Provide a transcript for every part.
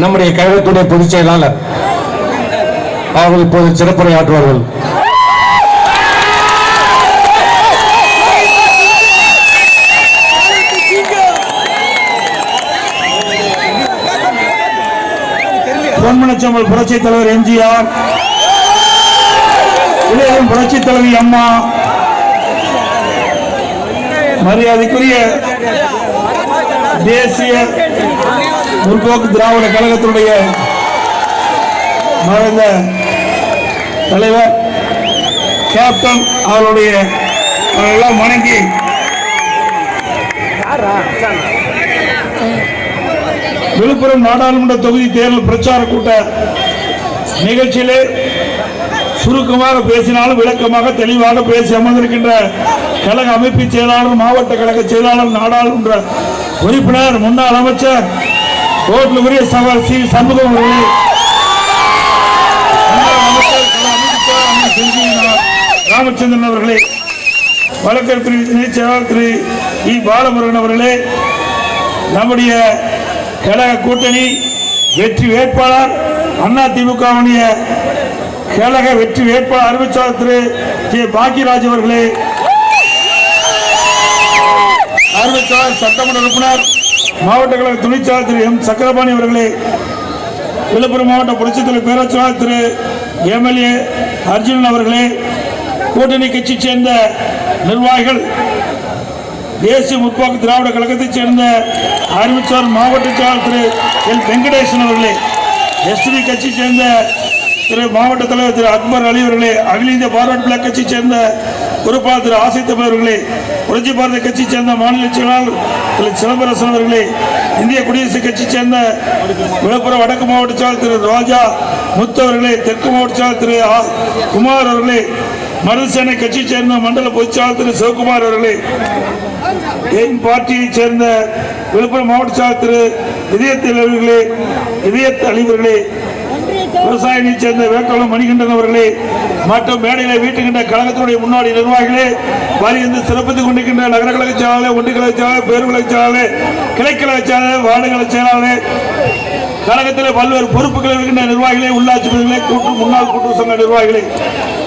நம்முடைய கழகத்துடைய பொதுச் செயலாளர் அவர்கள் இப்போது சிறப்புரையாற்றுவார்கள். பொன்மனச்சம்பல் புரட்சி தலைவர் எம்ஜிஆர், இளையம் புரட்சி தலைவி அம்மா, மரியாதைக்குரிய தேசிய முற்போக்கு திராவிட கழகத்தினுடைய மறைந்த தலைவர் கேப்டன் அவருடைய அவர்களெல்லாம் வணங்கி விழுப்புரம் நாடாளுமன்ற தொகுதி தேர்தல் பிரச்சார கூட்ட நிகழ்ச்சியிலே சுருக்கமாக பேசினாலும் விளக்கமாக தெளிவாக பேசி அமர்ந்திருக்கின்ற கழக அமைப்பு செயலாளர், மாவட்ட கழக செயலாளர், நாடாளுமன்ற உறுப்பினர், முன்னாள் அமைச்சர் கோட்லுக்குரிய சகோதரர் சி சண்முகம் அவர்களே, ராமச்சந்திரன் அவர்களே, வழக்கறிஞர் இணை செயலாளர் திரு இ பாலமுருகன் அவர்களே, நம்முடைய கழக கூட்டணி வெற்றி வேட்பாளர் அதிமுகவுடைய கழக வெற்றி வேட்பாளர் அறிவிச்சாளர் திரு கே பாக்கியராஜ் அவர்களே, அறிவிச்சாளர் சட்டமன்ற உறுப்பினர் மாவட்ட கழக துணைச்சாளர் திரு எம் சக்கரபாணி அவர்களே, விழுப்புரம் மாவட்ட புரட்சித் தலைவர் பேரவையாளர் திரு எம்எல்ஏ அர்ஜுனன் அவர்களே, கூட்டணி கட்சி சேர்ந்த நிர்வாகிகள், தேசிய முற்போக்கு திராவிட கழகத்தைச் சேர்ந்த அறிவிச்சாளர் மாவட்ட செயலாளர் திரு எல் வெங்கடேசன் அவர்களே, எஸ்டி கட்சி சேர்ந்த திரு மாவட்ட தலைவர் திரு அக்பர் அலி அவர்களே, அகில இந்திய பார்வர்ட் பிளாக் கட்சி சேர்ந்த பொறுப்பாளர் திரு ஆசைத்தமிழ் அவர்களே, புரட்சி பாரத கட்சி சேர்ந்த மாநில செயலாளர் திரு சிலம்பரசன் அவர்களே, இந்திய குடியரசுக் கட்சி சேர்ந்த விழுப்புரம் வடக்கு மாவட்ட செயலாளர் திரு ராஜா முத்து அவர்களே, தெற்கு மாவட்ட செயலாளர் திரு குமார் அவர்களே, மருதசேனை கட்சியை சேர்ந்த மண்டல பொதுச்செயலாளர் திரு சிவகுமார் அவர்களே, என் பார்ட்டியை சேர்ந்த விழுப்புரம் மாவட்ட செயலாளர் திரு இதயத் அலிவர்களே, விவசாயியை சேர்ந்த வேட்பாளர் மணிகண்டன் அவர்களே மற்றும் மேடைகளை வீட்டுகின்ற கழகத்தினுடைய முன்னாடி நிர்வாகிகளே, வருகின்ற சிறப்பித்துக் கொண்டிருக்கின்ற நகர கழக செயலாளர், ஒன்றிய கழக செயலாளர், பேரூர் செயலாளர், கிளைக்கழக செயலாளர், வார்டு கழக செயலாளர், கழகத்தில் பல்வேறு பொறுப்புகள் இருக்கின்ற நிர்வாகிகளே, உள்ளாட்சி பிரதிநிதிகளே, முன்னாள் கூட்டுறவு சங்க நிர்வாகிகளே,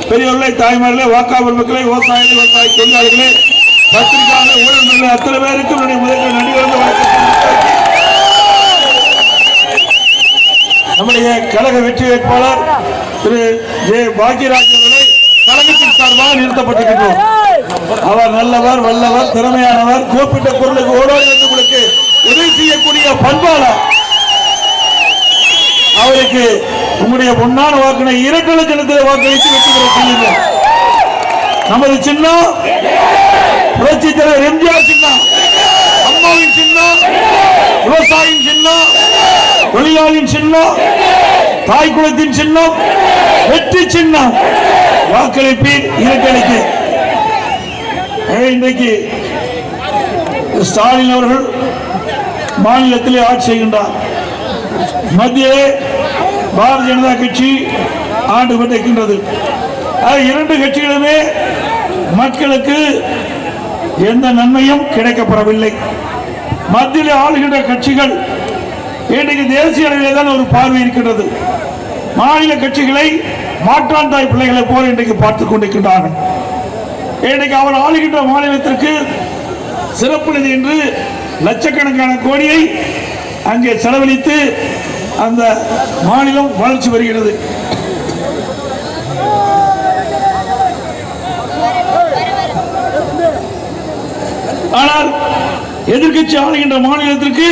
பெரியவர்களே, தாய்மார்களே, வாக்காளர் மக்களை, விவசாயிகளே, விவசாய தொழிலாளர்களே, பத்திரிகையாளர்களே, ஊழியர்களே, அத்தனை பேருக்கு முதலில் நன்றி நம்முடைய கழக வெற்றி வேட்பாளர் திரு ஜே பாக்கியராஜ் அவர்களை கழகத்தின் சார்பாக நிறுத்தப்பட்டிருக்கிறோம். அவர் நல்லவர், வல்லவர், திறமையானவர், கூப்பிட்ட குரலுக்கு ஓடோடி வந்து உங்களுக்கு உதவி செய்யக்கூடிய பண்பாளர். அவருக்கு உங்களுடைய பொன்னான வாக்கினை இரட்டை லட்சத்தில் வாக்களித்து வெற்றி பெற சொல்லுங்கள். நமது சின்னம் புரட்சி தலைவர் எம்ஜிஆர் சின்னம், அம்மாவின் சின்னம், விவசாயியின் சின்னம், தொழிலாளியின் சின்னம், தாய் குலத்தின் சின்னம், வெற்றி சின்னம். வாக்களிப்பீர் இரட்டலைக்கு. இன்றைக்கு ஸ்டாலின் அவர்கள் மாநிலத்திலே ஆட்சி செய்கின்றார். மத்தியிலே பாரதிய ஜனதா கட்சி ஆண்டு கொண்டிருக்கின்றது. இரண்டு கட்சிகளுமே மக்களுக்கு எந்த நன்மையும் கிடைக்கப்படவில்லை. மத்தியில் ஆளுகின்ற கட்சிகள் இன்றைக்கு தேசிய அளவிலே தான் ஒரு பார்வை இருக்கின்றது. மாநில கட்சிகளை மாற்றான் தாய் பிள்ளைகளை போல இன்றைக்கு பார்த்துக் கொண்டிருக்கின்றார்கள். இன்றைக்கு அவர் ஆளுகின்ற மாநிலத்திற்கு சிறப்பு நிதி என்று லட்சக்கணக்கான கோடியை அங்கே செலவழித்து அந்த மாநிலம் வளர்ச்சி வருகிறது. ஆனால் எதிர்கட்சி ஆளுகின்ற மாநிலத்திற்கு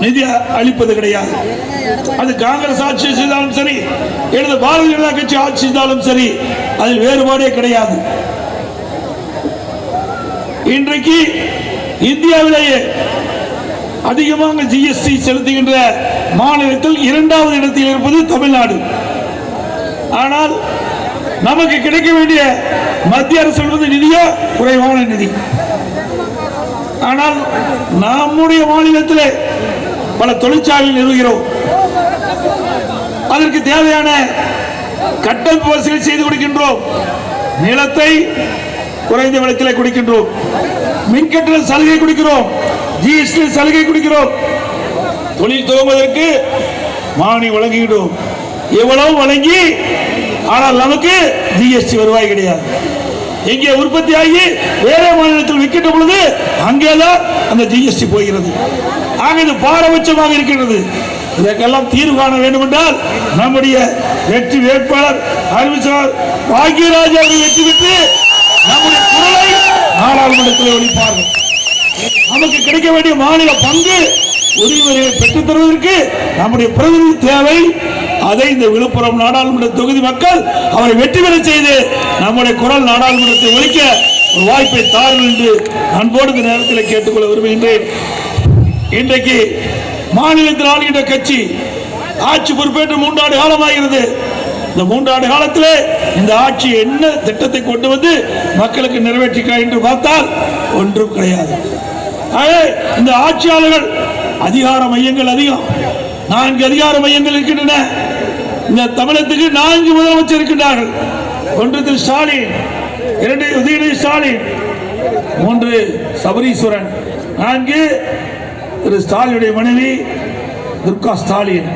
நிதி அளிப்பது கிடையாது. அது காங்கிரஸ் ஆட்சி செய்தாலும் சரி, எனது பாரதிய ஜனதா கட்சி ஆட்சி செய்தாலும் சரி, அதில் வேறுபாடே கிடையாது. இன்றைக்கு இந்தியாவிலேயே அதிகமாக ஜிஎஸ்டி செலுத்துகின்ற மாநிலத்தில் இரண்டாவது இடத்தில் இருப்பது தமிழ்நாடு. ஆனால் நமக்கு கிடைக்க வேண்டிய மத்திய அரசு சொல்வது நிதியோ குறைவான நிதி. ஆனால் நம்முடைய மாநிலத்தில் பல தொழிற்சாலைகள் நிறுவுகிறோம். அதற்கு தேவையான கட்டமைப்பு வசதி செய்து கொடுக்கின்றோம். நிலத்தை குறைந்த விலையில் கொடுக்கின்றோம். மின்கட்டண சலுகை கொடுக்கிறோம். ஜிஎஸ்டி சலுகை கொடுக்கிறோம். தொழில் துவங்குவதற்கு மானியம் வழங்கிடும். எவ்வளவு வழங்கி, ஆனால் நமக்கு ஜிஎஸ்டி வருவாய் கிடையாது. எங்கே உற்பத்தி ஆகி வேற மாநிலத்தில் விற்கின்ற பொழுது அங்கேதான் அந்த ஜிஎஸ்டி போகிறது. ஆக இது பாரபட்சமாக இருக்கிறது. இதற்கெல்லாம் தீர்வு காண வேண்டும் என்றால் நம்முடைய வெற்றி வேட்பாளர் அறிவிச்சார் பாக்யராஜ் அவர்கள் வெற்றி பெற்று நம்முடைய குரலை நாடாளுமன்றத்தில் ஒலிப்பார்கள். நமக்கு கிடைக்க வேண்டிய மாநில பங்கு உரிமையை பெற்றுத் தருவதற்கு நம்முடைய பிரதிநிதி தேவை. அதை இந்த விழுப்புரம் நாடாளுமன்ற தொகுதி மக்கள் அவரை வெற்றி பெற செய்து நம்முடைய குரல் நாடாளுமன்றத்தை ஒலிக்க ஒரு வாய்ப்பை தாருங்கள் என்று அன்போடு இந்த நேரத்தில் கேட்டுக்கொள்ள விரும்புகின்றேன். இன்றைக்கு மாநிலத்தில் ஆளுகின்ற கட்சி ஆட்சி பொறுப்பேற்று 3 ஆண்டு காலமாகிறது. இந்த 3 ஆண்டு காலத்திலே இந்த ஆட்சி என்ன திட்டத்தை கொண்டு வந்து மக்களுக்கு நிறைவேற்றிக்கிறார் என்று பார்த்தால் ஒன்றும் கிடையாது. இந்த ஆட்சியாளர்கள் அதிகார மையங்கள் அதிகம். 4 அதிகார மையங்கள் இருக்கின்றன. இந்த தமிழகத்துக்கு 4 முதலமைச்சர் இருக்கின்றார்கள். 1 திரு ஸ்டாலின், 2 உதயநிதி ஸ்டாலின், 3 சபரீஸ்வரன், 4 திரு ஸ்டாலினுடைய மனைவி துர்கா ஸ்டாலின்.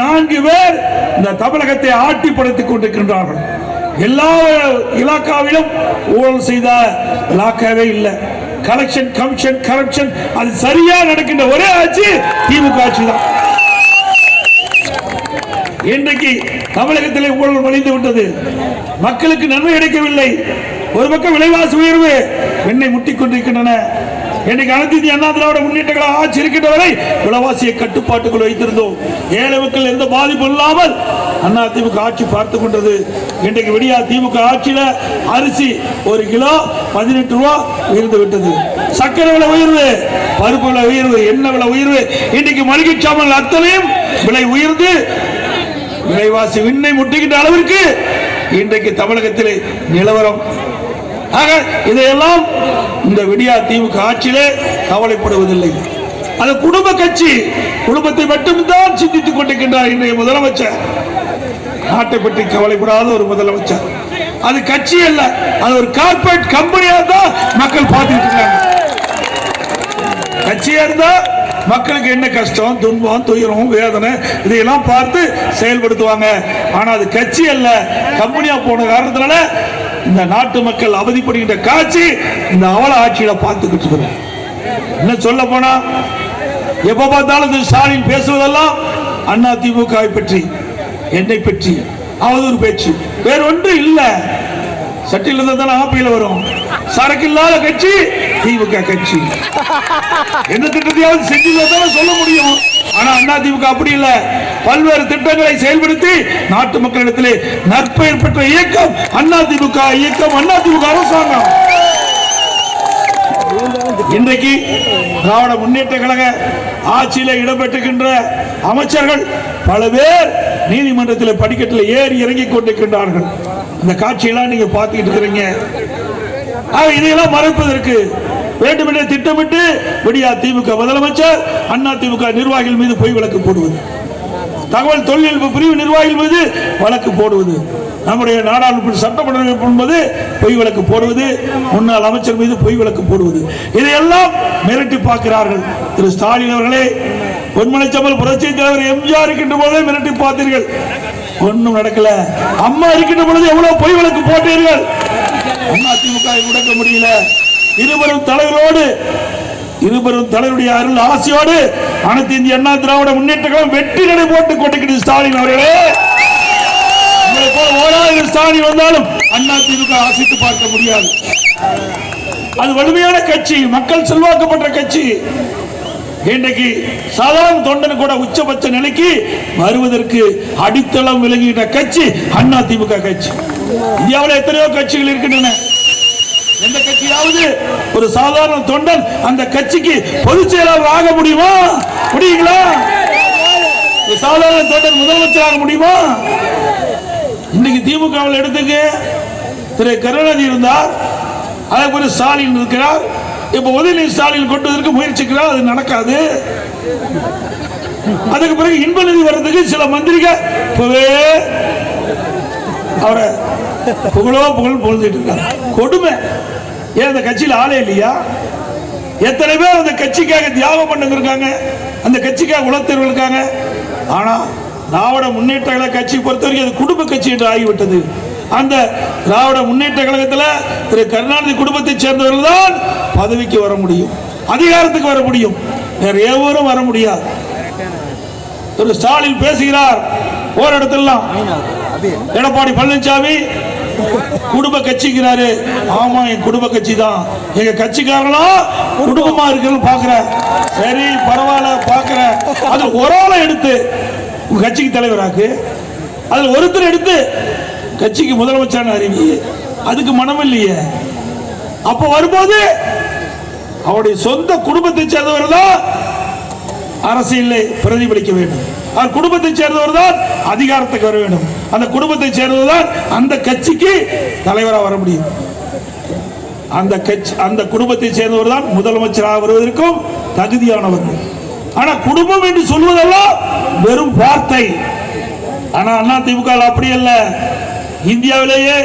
4 பேர் இந்த தமிழகத்தை ஆட்டிப்படுத்திக் கொண்டிருக்கின்றார்கள். எல்லா இலாக்காவிலும் ஊழல் செய்த இலாக்காவே இல்லை. கலெக்ஷன், கமிஷன், கரப்ஷன் அது சரியா நடக்கின்ற ஒரே ஆட்சி திமுக ஆட்சி தான். இன்றைக்கு தமிழகத்திலே ஊழல் மலிந்து விட்டது. மக்களுக்கு நன்மை கிடைக்கவில்லை. ஒரு பக்கம் விலைவாசி உயர்வு வெண்ணை முட்டிக் கொண்டிருக்கின்றன. இன்றைக்கு அனைத்து இந்திய அண்ணா திராவிட முன்னேற்ற கழக ஆட்சி இருக்கின்ற வரை விலைவாசியை கட்டுப்பாட்டுக்குள் வைத்திருந்தோம். ஏழை மக்கள் எந்த பாதிப்பும் இல்லாமல் அண்ணா திமுக ஆட்சி பார்த்து கொண்டது. இன்றைக்கு விடியா திமுக ஆட்சியில அரிசி 1 கிலோ 18 ரூபா உயர்ந்து விட்டது. சக்கரை விலை உயர்வு, பருப்பு விலை உயர்வு, எண்ணெய் விலை உயர்வு, இன்றைக்கு மளிகை சாமான் அத்தனையும் விலை உயர்ந்து விலைவாசி விண்ணை முட்டுகின்ற அளவிற்கு இன்றைக்கு தமிழகத்திலே நிலவரம். ஆக இதையெல்லாம் இந்த விடியா திமுக ஆட்சியிலே கவலைப்படுவதில்லை. அது குடும்ப கட்சி, குடும்பத்தை மட்டும்தான் சிந்தித்துக் கொண்டிருக்கின்றார் இன்றைய முதலமைச்சர். நாட்டை பற்றி கவலைப்படாத ஒரு முதலமைச்சர். அது கட்சி அல்ல, அது ஒரு கார்பரேட் கம்பெனியா தான் மக்கள் பார்த்துட்டு இருக்காங்க. கட்சியா இருந்தா மக்களுக்கு என்ன கஷ்டம், துன்பம், துயரம், வேதனை இதையெல்லாம் பார்த்து செயல்படுத்துவாங்க. ஆனா அது கட்சி அல்ல, கம்பெனியா போன காரணத்தினால இந்த நாட்டு மக்கள் அவதிப்படுகின்ற காட்சி இந்த அவல ஆட்சியில பார்த்துக்கிட்டு இருக்கிறோம். என்ன சொல்ல போனா எப்ப பார்த்தாலும் ஸ்டாலின் பேசுவதெல்லாம் அண்ணா திமுக பற்றி, என்னை பற்றி அவதூறு பேச்சு, வேற ஒன்று இல்ல. சட்டியில் இருந்தால் ஆப்பையில வரும். சரக்கு இல்லாத கட்சி திமுக கட்சி. எந்த திட்டத்தையாவது செஞ்சு சொல்ல முடியும். ஆனா அண்ணா திமுக அப்படி இல்ல. பல்வேறு திட்டங்களை செயல்படுத்தி நாட்டு மக்களிடத்திலே நற்பெயர் பெற்ற இயக்கம் அண்ணா திமுக இயக்கம், அண்ணா திமுக அரசாங்கம். இன்றைக்கு திராவிட முன்னேற்ற கழக ஆட்சியில இடம்பெற்றுகின்ற அமைச்சர்கள் பல பேர் நீதிமன்றத்தில் படிக்கட்டில் ஏறி இறங்கி கொண்டிருக்கின்றார்கள். இந்த காட்சியெல்லாம் நீங்க பார்த்துக்கிட்டு இருக்கிறீங்க. இதையெல்லாம் மறைப்பதற்கு வேண்டுமென்றே திட்டமிட்டு விடியா திமுக முதலமைச்சர் அண்ணா திமுக நிர்வாகிகள் மீது பொய் வழக்கு போடுவது, தகவல் தொழில்நுட்ப பிரிவு நிர்வாகிகள் மீது வழக்கு போடுவது, நம்முடைய நாடாளுமன்ற சட்டமன்ற என்பது பொய் வழக்கு போடுவது, முன்னாள் அமைச்சர் மீது பொய் வழக்கு போடுவது, இதையெல்லாம் மிரட்டி பார்க்கிறார்கள். திரு ஸ்டாலின் அவர்களே, பொன்மலைச்சம்பல் புரட்சி தலைவர் எம்ஜிஆர் இருக்கின்ற போதே மிரட்டி பார்த்தீர்கள், ஒன்றும் நடக்கல. அம்மா இருக்கின்ற பொழுது எவ்வளவு பொய் வழக்கு போட்டீர்கள், அண்ணா திமுக முடக்க முடியல. இருவரும் தலைவருடைய அருள் ஆசையோடு அனைத்து இந்திய அண்ணா திராவிட முன்னேற்ற கழகம் வெற்றி நடை போட்டுக் கொண்டிருக்கிறது. ஸ்டாலின் அவர்களே, ஓராயிரம் ஸ்டாலின் வந்தாலும் அண்ணா திமுக ஆசித்து பார்க்க முடியாது. அது வலிமையான கட்சி, மக்கள் செல்வாக்கப்பட்ட கட்சி. இன்றைக்கு சாதாரண தொண்டன் கூட உச்சபட்ச நிலைக்கு வருவதற்கு அடித்தளம் விளங்குகின்ற கட்சி அண்ணா திமுக கட்சி. இந்தியாவில் எத்தனையோ கட்சிகள் இருக்கின்றன. எந்த கட்சியாவது ஒரு சாதாரண தொண்டன் அந்த கட்சிக்கு பொதுச் செயலாளர் ஆக முடியுமா? முடியுங்களா? சாதாரண தொண்டன் முதலமைச்சர் ஆக முடியுமா? இன்னைக்கு திமுகவில் எடுத்துக்க திரு கருணாநிதி இருந்தார், அதற்கு பிறகு ஸ்டாலின் இருக்கிறார், இப்ப உதயநிதி ஸ்டாலின் கொண்டதற்கு முயற்சிக்கிறார், அது நடக்காது. அதுக்கு பிறகு இன்பநிதி வர்றதுக்கு சில மந்திரிகள் இப்பவே அவரை புகழ் புகழ்ந்துட்டு இருக்காங்க. கொடுமை. ஏன் அந்த கட்சியில் ஆளே இல்லையா? எத்தனை பேர் அந்த கட்சிக்காக தியாகம் பண்ணிருக்காங்க, அந்த கட்சிக்காக உழைத்தவர்கள் இருக்காங்க. ஆனா திராவிட முன்னேற்ற கழக கட்சி பொறுத்தவரைக்கும் அது குடும்ப கட்சி என்று ஆகிவிட்டது. அந்த திராவிட முன்னேற்ற கழகத்தில் திரு கருணாநிதி குடும்பத்தைச் சேர்ந்தவர்கள் தான் பதவிக்கு வர முடியும், அதிகாரத்துக்கு வர முடியும், வேற எவரும் வர முடியாது. திரு ஸ்டாலின் பேசுகிறார் ஒரு இடத்துலாம், எடப்பாடி பழனிசாமி குடும்ப கட்சிக்கிறாரு. ஆமா, என் குடும்ப கட்சி தான், எங்க கட்சிக்காரங்களும் குடும்பமா இருக்குன்னு பாக்குறேன். சரி, பரவாயில்ல பாக்குறேன். அது ஒரு ஆளை எடுத்து கட்சிக்கு தலைவராக்கு, அதுல ஒருத்தர் எடுத்து கட்சிக்கு முதலமைச்சர் அறிவி, அதுக்கு மனம் இல்லையே. அப்ப வரும்போது அவருடைய சொந்த குடும்பத்தை சேர்ந்தவர் தான் அரசியலை பிரதிபலிக்க வேண்டும், அவர் குடும்பத்தை சேர்ந்தவர் தான் அதிகாரத்துக்கு வர வேண்டும், அந்த குடும்பத்தை சேர்ந்தவர் தான் அந்த கட்சிக்கு தலைவராக வர முடியும். அந்த கட்சி அந்த குடும்பத்தை சேர்ந்தவர் தான் முதலமைச்சராக வருவதற்கும் தகுதியானவர்கள். ஆனா குடும்பம் என்று சொல்வதெல்லாம் வெறும் வார்த்தை. ஆனா அதிமுக அப்படி அல்ல. இந்தியாவிலேயே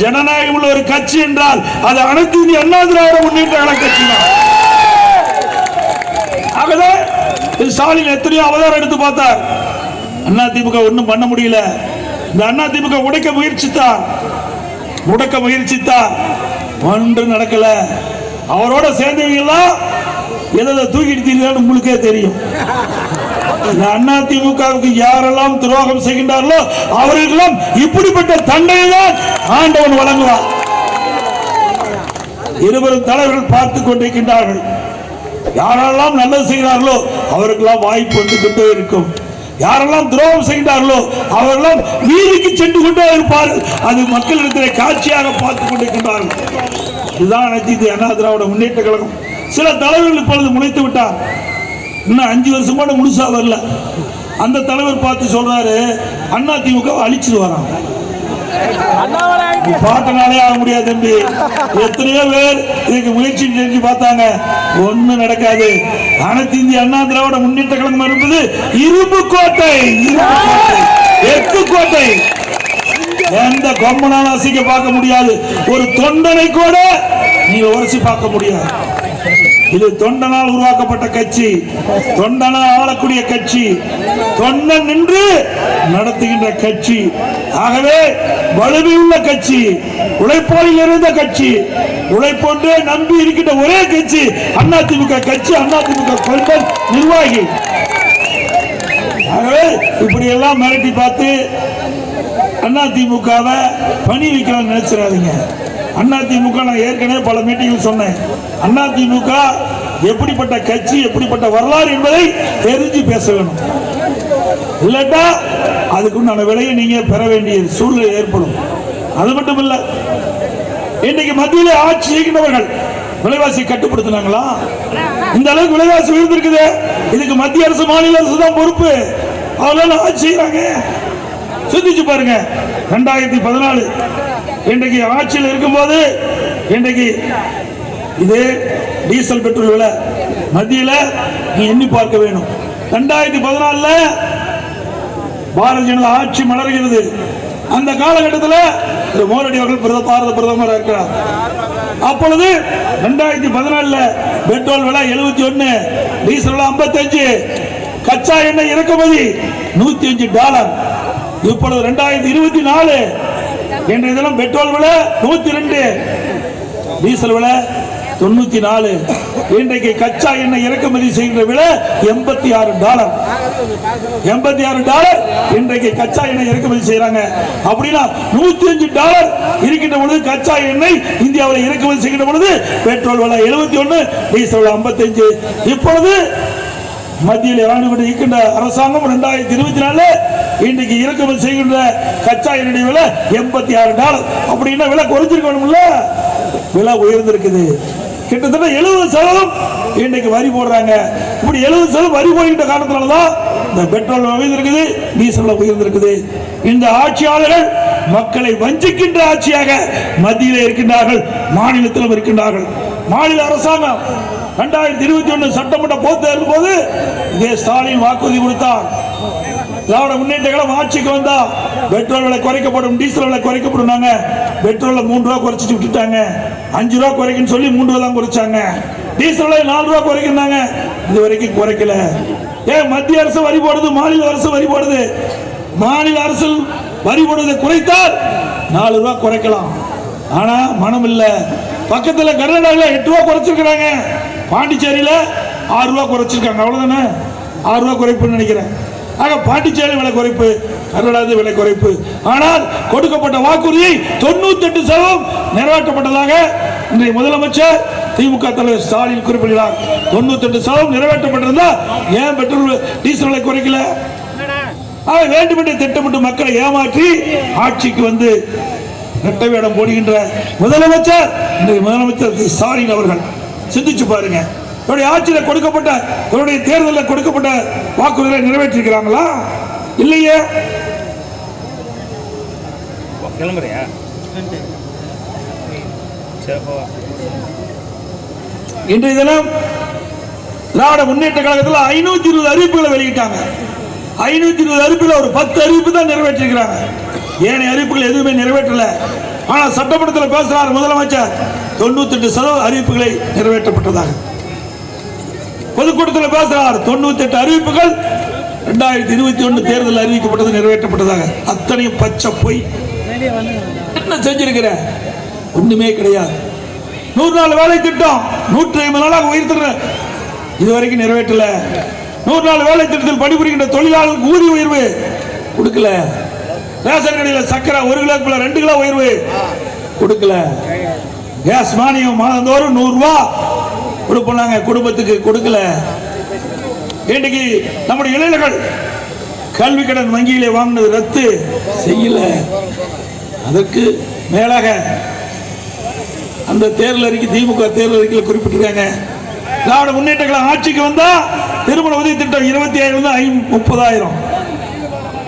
ஜனநாயகம் உள்ள ஒரு கட்சி என்றால் அது அனைத்து இந்திய அண்ணா திராவிட முன்னேற்ற கழக கட்சி தான். ஆகவே ஸ்டாலின் எத்தனையோ அவதாரம் எடுத்து பார்த்தார், அதிமுக ஒன்றும் பண்ண முடியல. இந்த அதிமுக உடைக்க முயற்சித்தார், ஒன்றும் நடக்கல. அவரோட சேர்ந்தவங்க எதை தூக்கிட்டு உங்களுக்கே தெரியும். அதிமுகவுக்கு யாரெல்லாம் துரோகம் செய்கின்றார்களோ அவர்களுக்கெல்லாம் இப்படிப்பட்ட தண்டனை தான் ஆண்டவன் வழங்குவார். இருவரும் தலைவர்கள் பார்த்துக் கொண்டிருக்கின்றார்கள். யாரெல்லாம் நல்லது செய்கிறார்களோ அவருக்கெல்லாம் வாய்ப்பு வந்து கொண்டே இருக்கும். யாரெல்லாம் துரோகம் செய்கிறார்களோ அவரெல்லாம் வீதிக்கு சென்று கொண்டே இருப்பார்கள். அது மக்களிடத்தில் காட்சியாக பார்த்துக் கொண்டிருக்கின்றார்கள். இதுதான் அனைத்து அண்ணா திராவிட முன்னேற்ற கழகம். சில தலைவர்கள் இப்பொழுது முளைத்து விட்டார், இன்னும் 5 வருஷம் கூட முழுசா வரல. அந்த தலைவர் பார்த்து சொல்றாரு, அதிமுக அழிச்சிட்டு வரான். பாட்டனாலே ஆக முடியாது தம்பி. எத்தனையோ பேர் இதுக்கு முயற்சி செஞ்சு பார்த்தாங்க, ஒண்ணு நடக்காது. அனைத்து இந்திய அண்ணா திராவிட முன்னேற்ற கழகம் என்பது இரும்பு கோட்டை, எட்டு கோட்டை. எந்த கொம்பனாலும் அசைக்க பார்க்க முடியாது. ஒரு தொண்டனை கூட நீங்க உரசி பார்க்க முடியாது. இது தொண்டனால் உருவாக்கப்பட்ட கட்சி, தொண்டனால் ஆளக்கூடிய கட்சி, தொண்டன் நின்று நடத்துகின்ற கட்சி. ஆகவே வலிமையுள்ள கட்சி, உழைப்போரில் இருந்த கட்சி, உழைப்பொன்றே நம்பி இருக்கின்ற ஒரே கட்சி அதிமுக கட்சி, அதிமுக தொண்டன் நிர்வாகி. ஆகவே இப்படி எல்லாம் மிரட்டி பார்த்து அதிமுகவை பணி வைக்கலாம் நினைச்சிடாதீங்க. அதிமுக நான் ஏற்கனவே பல மீட்டிங்கில் சொன்னேன், அதிமுக எப்படிப்பட்ட கட்சி, எப்படிப்பட்ட வரலாறு என்பதை தெரிஞ்சு பேச வேணும். இல்லட்டா அதுக்குண்டான விலையை நீங்க பெற வேண்டிய சூழ்நிலை ஏற்படும். அது மட்டும் இல்ல, இன்றைக்கு மத்தியிலே ஆட்சி செய்கின்றவர்கள் விலைவாசி கட்டுப்படுத்தினாங்களா? இந்த அளவுக்கு விலைவாசி உயர்ந்திருக்குது, இதுக்கு மத்திய அரசு மாநில அரசு தான் பொறுப்பு. அவங்களால ஆட்சி செய்யறாங்க. சிந்திச்சு பாருங்க. 2014 இன்றைக்கு ஆட்சியில் இருக்கும்போது இன்றைக்கு இது டீசல் பெட்ரோல் விலை மத்தியில நீ எண்ணி பார்க்க வேணும். 2014 பாரதிய ஜனதா ஆட்சி மலர்கிறது. அந்த காலகட்டத்தில் மோடி அவர்கள் பாரத பிரதமர் இருக்கிறார். அப்பொழுது 2014 பெட்ரோல் விலை 71, டீசல் விலை 55, கச்சா எண்ணெய் இறக்குமதி $105. இப்பொழுது 2024 என்ற இதெல்லாம் பெட்ரோல் விலை 102, டீசல் விலை 94. இன்றைக்கு கச்சா எண்ணெய் இறக்குமதி செய்கின்ற விலை $86. $86 இன்றைக்கு கச்சா எண்ணெய் இறக்குமதி செய்யறாங்க. அப்படின்னா $105 இருக்கின்ற பொழுது கச்சா எண்ணெய் இந்தியாவில் இறக்குமதி செய்கின்ற பொழுது பெட்ரோல் விலை 71, டீசல் விலை 55. இப்பொழுது மத்தியில் ஆண்டு இருக்கின்ற அரசாங்கம் 2024 இன்றைக்கு இறக்குமதி செய்கின்ற கச்சா எண்ணெய் விலை $86. அப்படின்னா விலை குறைஞ்சிருக்கணும்ல, விலை உயர்ந்திருக்குது. கிட்டத்தட்ட 70% இன்றைக்கு வரி போடுறாங்க. இப்படி 70% வரி போடுகின்ற காரணத்தினால்தான் இந்த பெட்ரோல் உயர்ந்திருக்குது, டீசல் உயர்ந்திருக்குது. இந்த ஆட்சியாளர்கள் மக்களை வஞ்சிக்கின்ற ஆட்சியாக மத்தியில் இருக்கின்றார்கள், மாநிலத்திலும் இருக்கின்றார்கள். மாநில அரசாங்கம் 2021 சட்டமன்ற பொதுத் தேர்தல் போது இதே ஸ்டாலின் வாக்குறுதி கொடுத்தார். திராவிட முன்னேற்ற கழகம் ஆட்சிக்கு வந்தா பெட்ரோல் விலை குறைக்கப்படும், டீசல் விலை குறைக்கப்படும். பெட்ரோல் 3 ரூபா குறைச்சிட்டு விட்டுட்டாங்க. 5 ரூபா குறைக்குன்னு சொல்லி 3 ரூபா தான் குறைச்சாங்க. டீசல் விலை 4 ரூபா குறைக்கிறாங்க, இது வரைக்கும் குறைக்கல. ஏன் மத்திய அரசு வரி போடுது, மாநில அரசு வரி போடுது. மாநில அரசு வரி போடுவதை குறைத்தால் 4 ரூபாய் குறைக்கலாம். ஆனா மனம் இல்ல. பக்கத்துல கர்நாடகாவில் 8 ரூபாய் குறைச்சிருக்கிறாங்க, பாண்டிச்சேரியில 6 ரூபாய் குறைச்சிருக்காங்க. அவ்வளவுதானே, 6 ரூபாய் குறைப்புன்னு நினைக்கிறேன். ஆக பாண்டிச்சேரி விலை குறைப்பு, கர்நாடக விலை குறைப்பு. ஆனால் கொடுக்கப்பட்ட வாக்குறுதியை 98% நிறைவேற்றப்பட்டதாக இன்றைய முதலமைச்சர் திமுக தலைவர் ஸ்டாலின் குறிப்பிடுகிறார். 98% நிறைவேற்றப்பட்டிருந்தா ஏன் பெட்ரோல் டீசல் விலை குறைக்கல? வேண்டுமென்றே திட்டமிட்டு மக்களை ஏமாற்றி ஆட்சிக்கு வந்து இரட்டை வேடம் போடுகின்ற முதலமைச்சர் இன்றைய முதலமைச்சர் ஸ்டாலின் அவர்கள் சிந்திச்சு பாருங்க. இவருடைய ஆட்சியில் கொடுக்கப்பட்ட, இவருடைய தேர்தலில் கொடுக்கப்பட்ட வாக்குறுதிகளை நிறைவேற்றிருக்கிறாங்களா? இல்லையே. இன்றைய தினம் திராவிட முன்னேற்ற கழகத்தில் 520 அறிவிப்புகளை வெளியிட்டாங்க. 520 அறிவிப்புல ஒரு 10 அறிவிப்பு தான் நிறைவேற்றிருக்கிறாங்க. ஏனைய அறிவிப்புகள் எதுவுமே நிறைவேற்றல. ஆனா சட்டமன்றத்தில் பேசுறார் முதலமைச்சர், 98% அறிவிப்புகளை நிறைவேற்றப்பட்டதாக. பொதுக்கூட்டத்தில் பேசுறார், 98 அறிவிப்புகள் 2021 தேர்தல் அறிவிக்கப்பட்டது, நிறைவேற்றப்பட்டதாக. அத்தனையும் பச்சை பொய். என்ன செஞ்சிருக்கிற? ஒண்ணுமே கிடையாது. 100 நாள் வேலை திட்டம் 150 நாளாக உயர்த்துற, இதுவரைக்கும் நிறைவேற்றல. 100 நாள் வேலை திட்டத்தில் பணிபுரிகின்ற தொழிலாளர்களுக்கு ஊதிய உயர்வு கொடுக்கல. ரேஷன் கடையில் சக்கரை 1 கிலோக்குள்ள 2 கிலோ உயர்வு கொடுக்கல. கேஸ் மானியம் மாதந்தோறும் 100 ரூபாய் கொடுப்பாங்க, குடும்பத்துக்கு கொடுக்கல. இன்றைக்கு நம்முடைய இளைஞர்கள் கல்வி கடன் வங்கியிலே வாங்கினது ரத்து செய்யல. அதற்கு மேலாக அந்த தேர்தல் அறிக்கை, திமுக தேர்தல் அறிக்கையில் குறிப்பிட்டிருக்காங்க, திராவிட முன்னேற்ற கழகம் ஆட்சிக்கு வந்தா திருமண உதவி திட்டம் 25,000 30,000,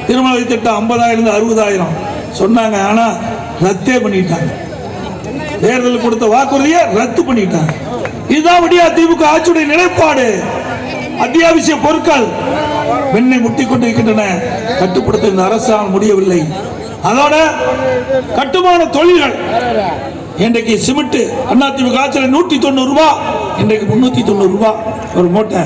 திருமண உதவி திட்டம் 50,000 60,000 சொன்னாங்க. ஆனா ரத்தே பண்ணிட்டாங்க. தேர்தல் கொடுத்த வாக்குறுதியை ரத்து பண்ணிட்டாங்க. இதுதான் விடியா திமுக ஆட்சியுடைய நிலைப்பாடு. அத்தியாவசிய பொருட்கள் வெண்ணை முட்டிக் கொண்டிருக்கின்றன, கட்டுப்படுத்த இந்த அரசால் முடியவில்லை. அதோட கட்டுமான தொழில்கள் இன்றைக்கு சிமெண்ட் அதிமுக ஆட்சியில் 190 ரூபாய், இன்றைக்கு 390 ரூபாய் ஒரு மூட்டை.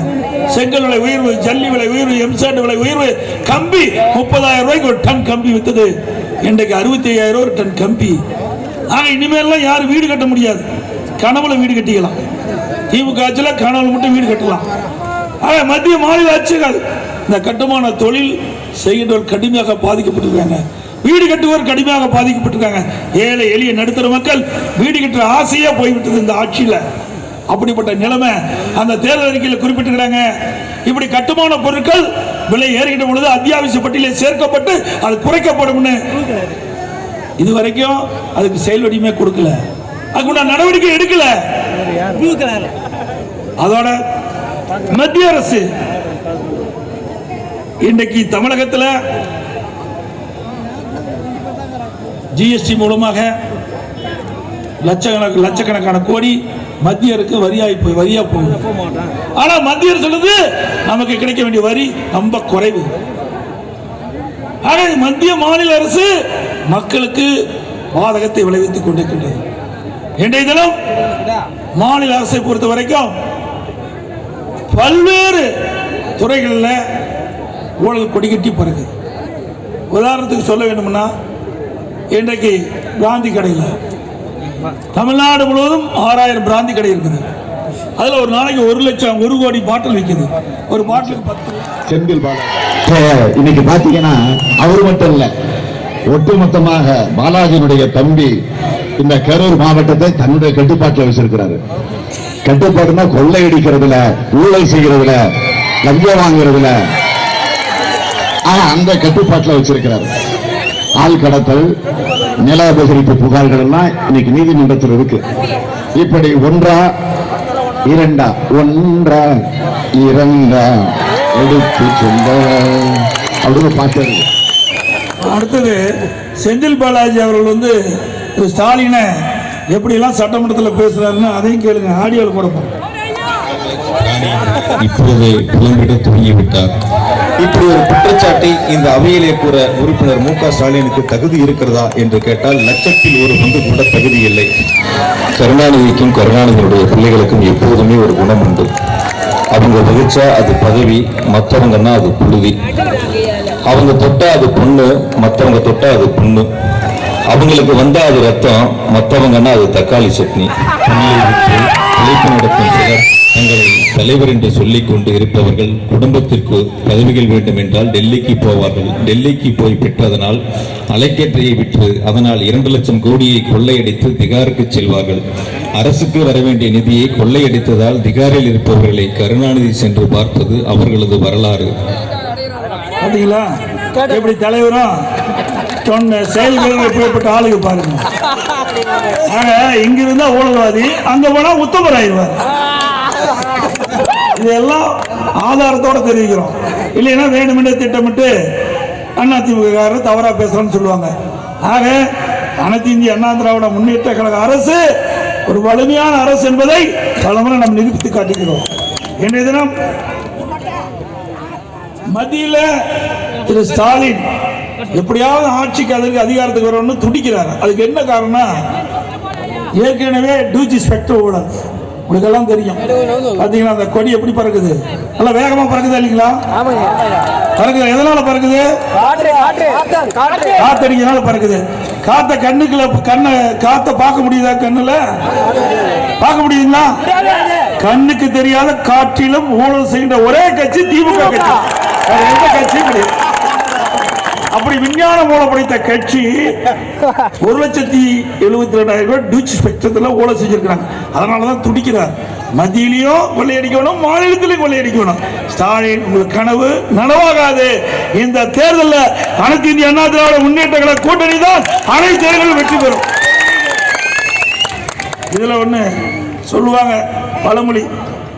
செங்கல் விலை உயர்வு, ஜல்லி விலை உயர்வு, எம்சாண்ட் விலை உயர்வு, கம்பி 30,000 ரூபாய்க்கு ஒரு டன் கம்பி வித்தது, இன்றைக்கு 65,000 ஒரு டன் கம்பி. ஆக இனிமேலாம் யாரும் வீடு கட்ட முடியாது, கனவுல வீடு கட்டிக்கலாம். திமுக ஆட்சியில் கனவுல மட்டும் வீடு கட்டலாம். ஆக மத்திய மாநில ஆட்சிகள் இந்த கட்டுமான தொழில் செய்கின்றவர் கடுமையாக பாதிக்கப்பட்டிருக்காங்க. வீடு கட்டுவோர் கடுமையாக பாதிக்கப்பட்டிருக்காங்க. ஏழை எளிய நடுத்தர மக்கள் வீடு கட்டுற ஆசையா போய்விட்டது இந்த ஆட்சியில். அப்படிப்பட்ட நிலைமை அந்த தேர்தல் அறிக்கையில் குறிப்பிட்டிருக்கிறாங்க. இப்படி கட்டுமான பொருட்கள் விலை ஏறுகின்ற பொழுது அத்தியாவசிய பட்டியலில் சேர்க்கப்பட்டு அது குறைக்கப்படும். இதுவரைக்கும் அதுக்கு செயல் வடிவமே கொடுக்கல, அதுக்குள்ள நடவடிக்கை எடுக்கல. அதோட மத்திய அரசு இன்றைக்கு தமிழகத்தில் ஜிஎஸ்டி மூலமாக லட்சக்கணக்கான கோடி மத்திய அரசுக்கு வரியா போகுது. ஆனா மத்திய அரசு சொல்லுது நமக்கு கிடைக்க வேண்டிய வரி ரொம்ப குறைவு. மத்திய மாநில அரசு மக்களுக்கு பாதகத்தை விளைவித்துக் கொண்டிருக்கின்றது. இன்றைய தினம் மாநில அரசை பொறுத்த வரைக்கும் பல்வேறு துறைகளில் ஊழல் கொடிகட்டி பறக்குது. உதாரணத்துக்கு சொல்ல வேண்டும்னா, இன்றைக்கு பிராந்தி கடையில் தமிழ்நாடு முழுவதும் 6,000 பிராந்தி கடை இருக்குது. அதுல ஒரு நாளைக்கு 1 லட்சம் 1 கோடி பாட்டில் விற்குது. ஒரு பாட்டிலுக்கு 10. செந்தில் பாலாஜி இன்னைக்கு பாத்தீங்கன்னா அவர் மட்டும் இல்ல, ஒட்டுமொத்தமாக பாலாஜியினுடைய தம்பி இந்த கரூர் மாவட்டத்தை தன்னுடைய கட்டுப்பாட்டில் வச்சிருக்கிறாரு. கட்டுப்பாடுனா கொள்ளையடிக்கிறதுல, ஊழல் செய்கிறதுல, லஞ்சம் வாங்குறதுல அந்த கட்டுப்பாட்டில் வச்சிருக்கிறார். ஆள் கடத்தல், நில அபகரிப்பு புகார்கள் எல்லாம் இன்னைக்கு நீதிமன்றத்தில் இருக்கு. இப்படி ஒன்றா இரண்டா எடுத்து சென்ற அப்படின்னு பார்த்தது. அடுத்தது செந்தில் பாலாஜி அவர்கள் ஸ்டாலினை எப்படிலாம் சட்டமன்றத்தில் பேசுறாருன்னு அதையும் கேளுங்க, ஆடியோவில் போடப்போம். இப்போது புலம்பிட துவங்கிவிட்டார். இப்படி ஒரு குற்றச்சாட்டை இந்த அவையிலே கூற உறுப்பினர் மு க ஸ்டாலினுக்கு தகுதி இருக்கிறதா என்று கேட்டால் 1/1000 கூட தகுதி இல்லை. கருணாநிதிக்கும் கருணாநிதியுடைய பிள்ளைகளுக்கும் எப்போதுமே ஒரு குணம் உண்டு. அவங்க வகிச்சா அது பதவி, மற்றவங்கன்னா அது புழுதி. அவங்க தொட்டா அது பொண்ணு, மற்றவங்க தொட்டா அது புண்ணு. அவங்களுக்கு வந்தா அது ரத்தம், மற்றவங்கன்னா அது தக்காளி சட்னி. பணியை விட்டு உழைப்பு நடத்தும் சிலர் தங்களை தலைவர் என்று சொல்லிக் கொண்டு இருப்பவர்கள் குடும்பத்திற்கு பதவிகள் வேண்டும் என்றால் டெல்லிக்கு போவார்கள். டெல்லிக்கு போய் பெற்றதனால் அலைக்கற்றையை விற்று அதனால் 2 லட்சம் கோடியை கொள்ளையடித்து திகாருக்கு செல்வார்கள். அரசுக்கு வர வேண்டிய நிதியை கொள்ளையடித்ததால் திகாரில் இருப்பவர்களை கருணாநிதி சென்று பார்ப்பது அவர்களது வரலாறு. பாத்தீங்களா எப்படி தலைவரும் சொன்ன செயல்கள் எப்படிப்பட்ட ஆளுக்கு பாருங்க. ஆக இங்கிருந்தா ஊழல்வாதி, அங்க போனா உத்தமர் ஆயிடுவார். இதெல்லாம் ஆதாரத்தோட தெரிவிக்கிறோம். இல்லைன்னா வேணுமென்றே திட்டமிட்டு அதிமுக தவறா பேசுறோம்னு சொல்லுவாங்க. ஆக அனைத்து இந்திய அண்ணா திராவிட முன்னேற்ற கழக அரசு ஒரு வலிமையான அரசு என்பதை பலமுறை நாம் நிரூபித்து காட்டுகிறோம். இன்றைய தினம் மத்தியில திரு ஸ்டாலின் எப்படியாவது ஆட்சிக்கு அதற்கு அதிகாரத்துக்கு வரணும்னு துடிக்கிறார். அதுக்கு என்ன காரணம்? ஏற்கனவே டூஜி ஸ்பெக்டர் ஊழல் உங்களுக்கு எல்லாம் தெரியும். பாத்தீங்களா அந்த கொடி எப்படி பறக்குது? நல்லா வேகமா பறக்குதா இல்லைங்களா? பறக்குது. எதனால பறக்குது? காத்தடிக்கிறதுனால பறக்குது. காத்த கண்ணுக்குள்ள காத்த பார்க்க முடியுதா? கண்ணுல பார்க்க முடியுங்களா? கண்ணுக்கு தெரியாத காற்றிலும் ஊழல் செய்கின்ற ஒரே கட்சி திமுக கட்சி. எந்த கட்சியும் கிடையாது. அப்படி விஞ்ஞான மூலம் படைத்த கட்சி 1,72,000 டூச் ஸ்பெக்ட்ரத்தில் ஊழல் செஞ்சிருக்கிறாங்க. அதனாலதான் துடிக்கிறார். மத்தியிலையும் கொள்ளையடிக்கணும், மாநிலத்திலையும் கொள்ளையடிக்கணும். ஸ்டாலின் உங்களுக்கு கனவு நனவாகாது. இந்த தேர்தலில் அனைத்து இந்திய அண்ணா திராவிட முன்னேற்ற கழக கூட்டணி தான் அனைத்து தேர்தலும் வெற்றி பெறும். இதுல ஒண்ணு சொல்லுவாங்க பழமொழி,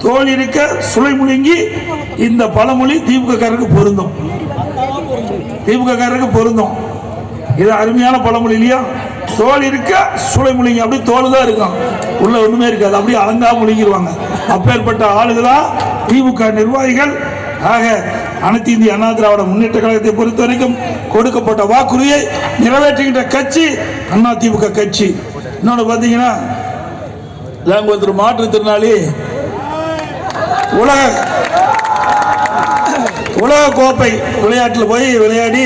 தோல் இருக்க சுளை முழுங்கி. இந்த பழமொழி திமுக காரருக்கு பொருந்தும். திமுக காரருக்கு பொருந்தும். இது அருமையான பழமொழி இல்லையா? தோல் இருக்க சுளை முழுங்கி. அப்படி தோல் தான் இருக்கும், உள்ள ஒண்ணுமே இருக்காது. அப்படியே அலங்கா முழுங்கிடுவாங்க. அப்பேற்பட்ட ஆளுதான் திமுக நிர்வாகிகள். ஆக அனைத்து இந்திய அண்ணா திராவிட முன்னேற்ற கழகத்தை பொறுத்த வரைக்கும் கொடுக்கப்பட்ட வாக்குறுதியை நிறைவேற்றுகின்ற கட்சி அண்ணா திமுக கட்சி. இன்னொன்று பார்த்தீங்கன்னா, ஒருத்தர் மாற்றுத்திறனாளி உலக கோப்பை விளையாட்டில் போய் விளையாடி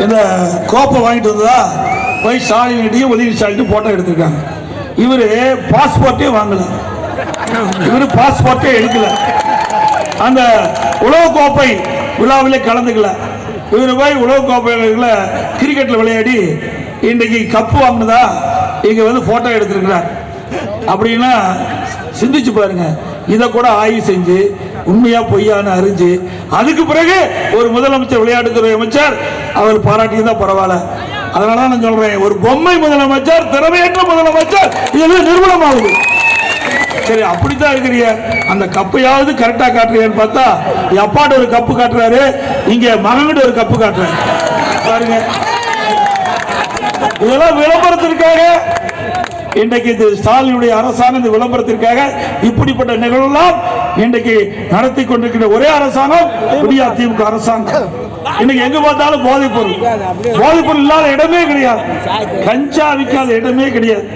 இந்த கோப்பை வாங்கிட்டு வந்ததா போய் ஸ்டாலின் உதவி ஸ்டாலின் போட்டோ எடுத்திருக்காங்க. இவரு பாஸ்போர்ட்டே வாங்கல, இவரு பாஸ்போர்ட்டே எடுக்கல, அந்த உலக கோப்பை விழாவிலே கலந்துக்கல. இவரு போய் உலக கோப்பையில் கிரிக்கெட்ல விளையாடி இன்றைக்கு கப்பு வாங்கினதா இங்க வந்து போட்டோ எடுத்திருக்கிறார். அப்படின்னா சிந்திச்சு பாருங்க. இதை கூட ஆய்வு செஞ்சு உண்மையா பொய்யான்னு அறிஞ்சு அதுக்கு பிறகு ஒரு முதலமைச்சர், விளையாட்டுத்துறை அமைச்சர் அவர் பாராட்டியதான் பரவாயில்ல. அதனால நான் சொல்றேன், ஒரு பொம்மை முதலமைச்சர், திறமையற்ற முதலமைச்சர், இது நிறுவனமாகுது. சரி, அப்படித்தான் இருக்கிறீங்க. அந்த கப்பையாவது கரெக்டா காட்டுறீங்கன்னு பார்த்தா அப்பாட்ட ஒரு கப்பு காட்டுறாரு, இங்க மகன்கிட்ட ஒரு கப்பு காட்டுறாரு. பாருங்க, இதெல்லாம் விளம்பரத்திற்காக. இன்றைக்கு ஸ்டாலினுடைய அரசாங்கம் இந்த விளம்பரத்திற்காக இப்படிப்பட்ட நிகழ்வுலாம் இன்றைக்கு நடத்தி கொண்டிருக்கிற ஒரே அரசாங்கம் திமுக அரசாங்கம். இன்னைக்கு எங்க பார்த்தாலும் போதைப் பொருள் இல்லாத இடமே கிடையாது. கஞ்சா விற்காத இடமே கிடையாது.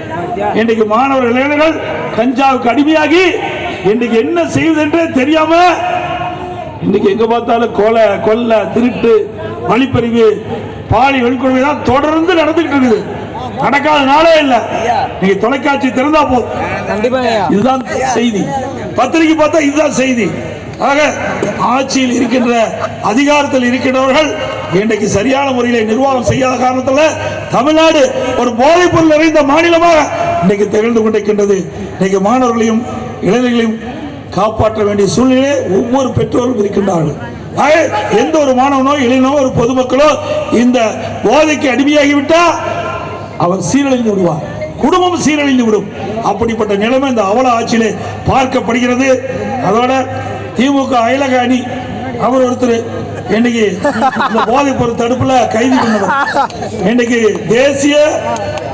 இன்றைக்கு மாணவர்கள், இளைஞர்கள் கஞ்சாவுக்கு அடிமையாகி இன்றைக்கு என்ன செய்வது என்றே தெரியாம இன்னைக்கு எங்க பார்த்தாலும் கொலை, திருட்டு, வழிப்பறிவு, பாலி வன்கொடுமை தான் தொடர்ந்து நடந்துகிட்டு இருக்குது. நடக்காத நாளே இல்ல. நீங்க தொலைக்காட்சி திறந்தா போதும், இதுதான் செய்தி. பத்திரிகை பார்த்தா இதுதான் செய்தி. ஆக ஆட்சியில் இருக்கின்ற, அதிகாரத்தில் இருக்கின்றவர்கள் இன்றைக்கு சரியான முறையில் நிர்வாகம் செய்யாத காரணத்தில் தமிழ்நாடு ஒரு போதைப் பொருள் நிறைந்த மாநிலமாக இன்றைக்கு திகழ்ந்து கொண்டிருக்கின்றது. இன்னைக்கு மாணவர்களையும் இளைஞர்களையும் காப்பாற்ற வேண்டிய சூழ்நிலை ஒவ்வொரு பெற்றோரும் இருக்கின்றார்கள். எந்த ஒரு மாணவனோ இளைஞனோ ஒரு பொதுமக்களோ இந்த போதைக்கு அடிமையாகிவிட்டா அவர் சீரழிந்து விடுவார், குடும்பம் சீரழிந்து விடும். அப்படிப்பட்ட நிலைமை இந்த அவல ஆட்சியிலே பார்க்கப்படுகிறது. அதோட திமுக அயலக அணி அவர் ஒருத்தர் இன்னைக்கு இந்த போதைப் பொருள் தடுப்புல கைது பண்ணவர். இன்னைக்கு தேசிய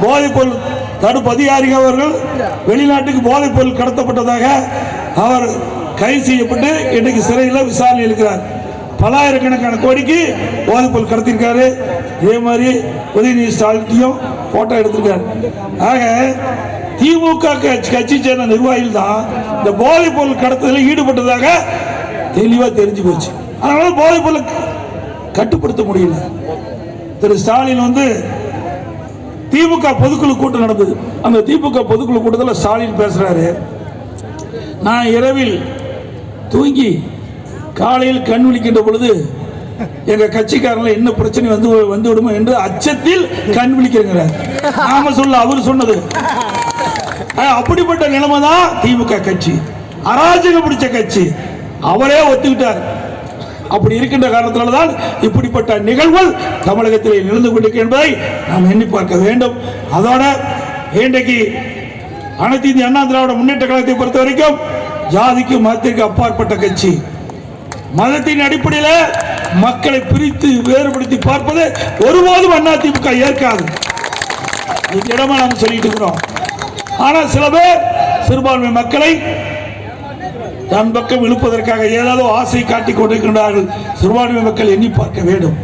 போதைப் பொருள் தடுப்பு அதிகாரிகள் அவர்கள் வெளிநாட்டுக்கு போதைப் பொருள் கடத்தப்பட்டதாக அவர் கைது செய்யப்பட்டு இன்னைக்கு சிறையில் விசாரணை இருக்கிறார். பல்லாயிரக்கணக்கான கோடிக்கு போதைப் பொருள் கடத்திருக்காரு. இதே மாதிரி உதயநிதி ஸ்டாலினையும் போட்டோ எடுத்திருக்காரு. ஆக திமுக கட்சி சேர்ந்த நிர்வாகிகள் தான் இந்த போதைப் பொருள் கடத்தலில் ஈடுபட்டதாக தெளிவா தெரிஞ்சு போச்சு. அதனால போதைப் பொருளை கட்டுப்படுத்த முடியல. திரு ஸ்டாலின் வந்து திமுக பொதுக்குழு கூட்டம் நடந்தது. அந்த திமுக பொதுக்குழு கூட்டத்தில் ஸ்டாலின் பேசுறாரு, நான் இரவில் தூங்கி காலையில் கண் விழிக்கின்ற பொழுது எங்க கட்சிக்காரங்கள என்ன பிரச்சனை வந்து விடுமோ என்று அச்சத்தில் கண் விழிக்கிறார். நாம சொல்ல அவர் சொன்னது. அப்படிப்பட்ட நிலைமை தான் திமுக கட்சி, அராஜகம் பிடிச்ச கட்சி. அவரே ஒத்துக்கிட்டார். அப்படி இருக்கின்ற காரணத்தினால்தான் இப்படிப்பட்ட நிகழ்வுகள் தமிழகத்தில் நிகழ்ந்து கொண்டிருக்கிறது என்பதை நாம் எண்ணி பார்க்க வேண்டும். அதோட இன்றைக்கு அனைத்து இந்திய அண்ணா திராவிட முன்னேற்ற கழகத்தை பொறுத்த வரைக்கும் ஜாதிக்கு மதத்திற்கு அப்பாற்பட்ட கட்சி. மதத்தின் அடிப்படையில் மக்களை பிரித்து வேறுபடுத்தி பார்ப்பது ஒருபோதும் அதிமுக ஏற்காது. இடமா நாம் சொல்லிட்டு இருக்கிறோம். ஆனால் சில பேர் சிறுபான்மை மக்களை தன் பக்கம் இழுப்பதற்காக ஏதாவது ஆசை காட்டிக் கொண்டிருக்கின்றார்கள். சிறுபான்மை மக்கள் எண்ணி பார்க்க வேண்டும்.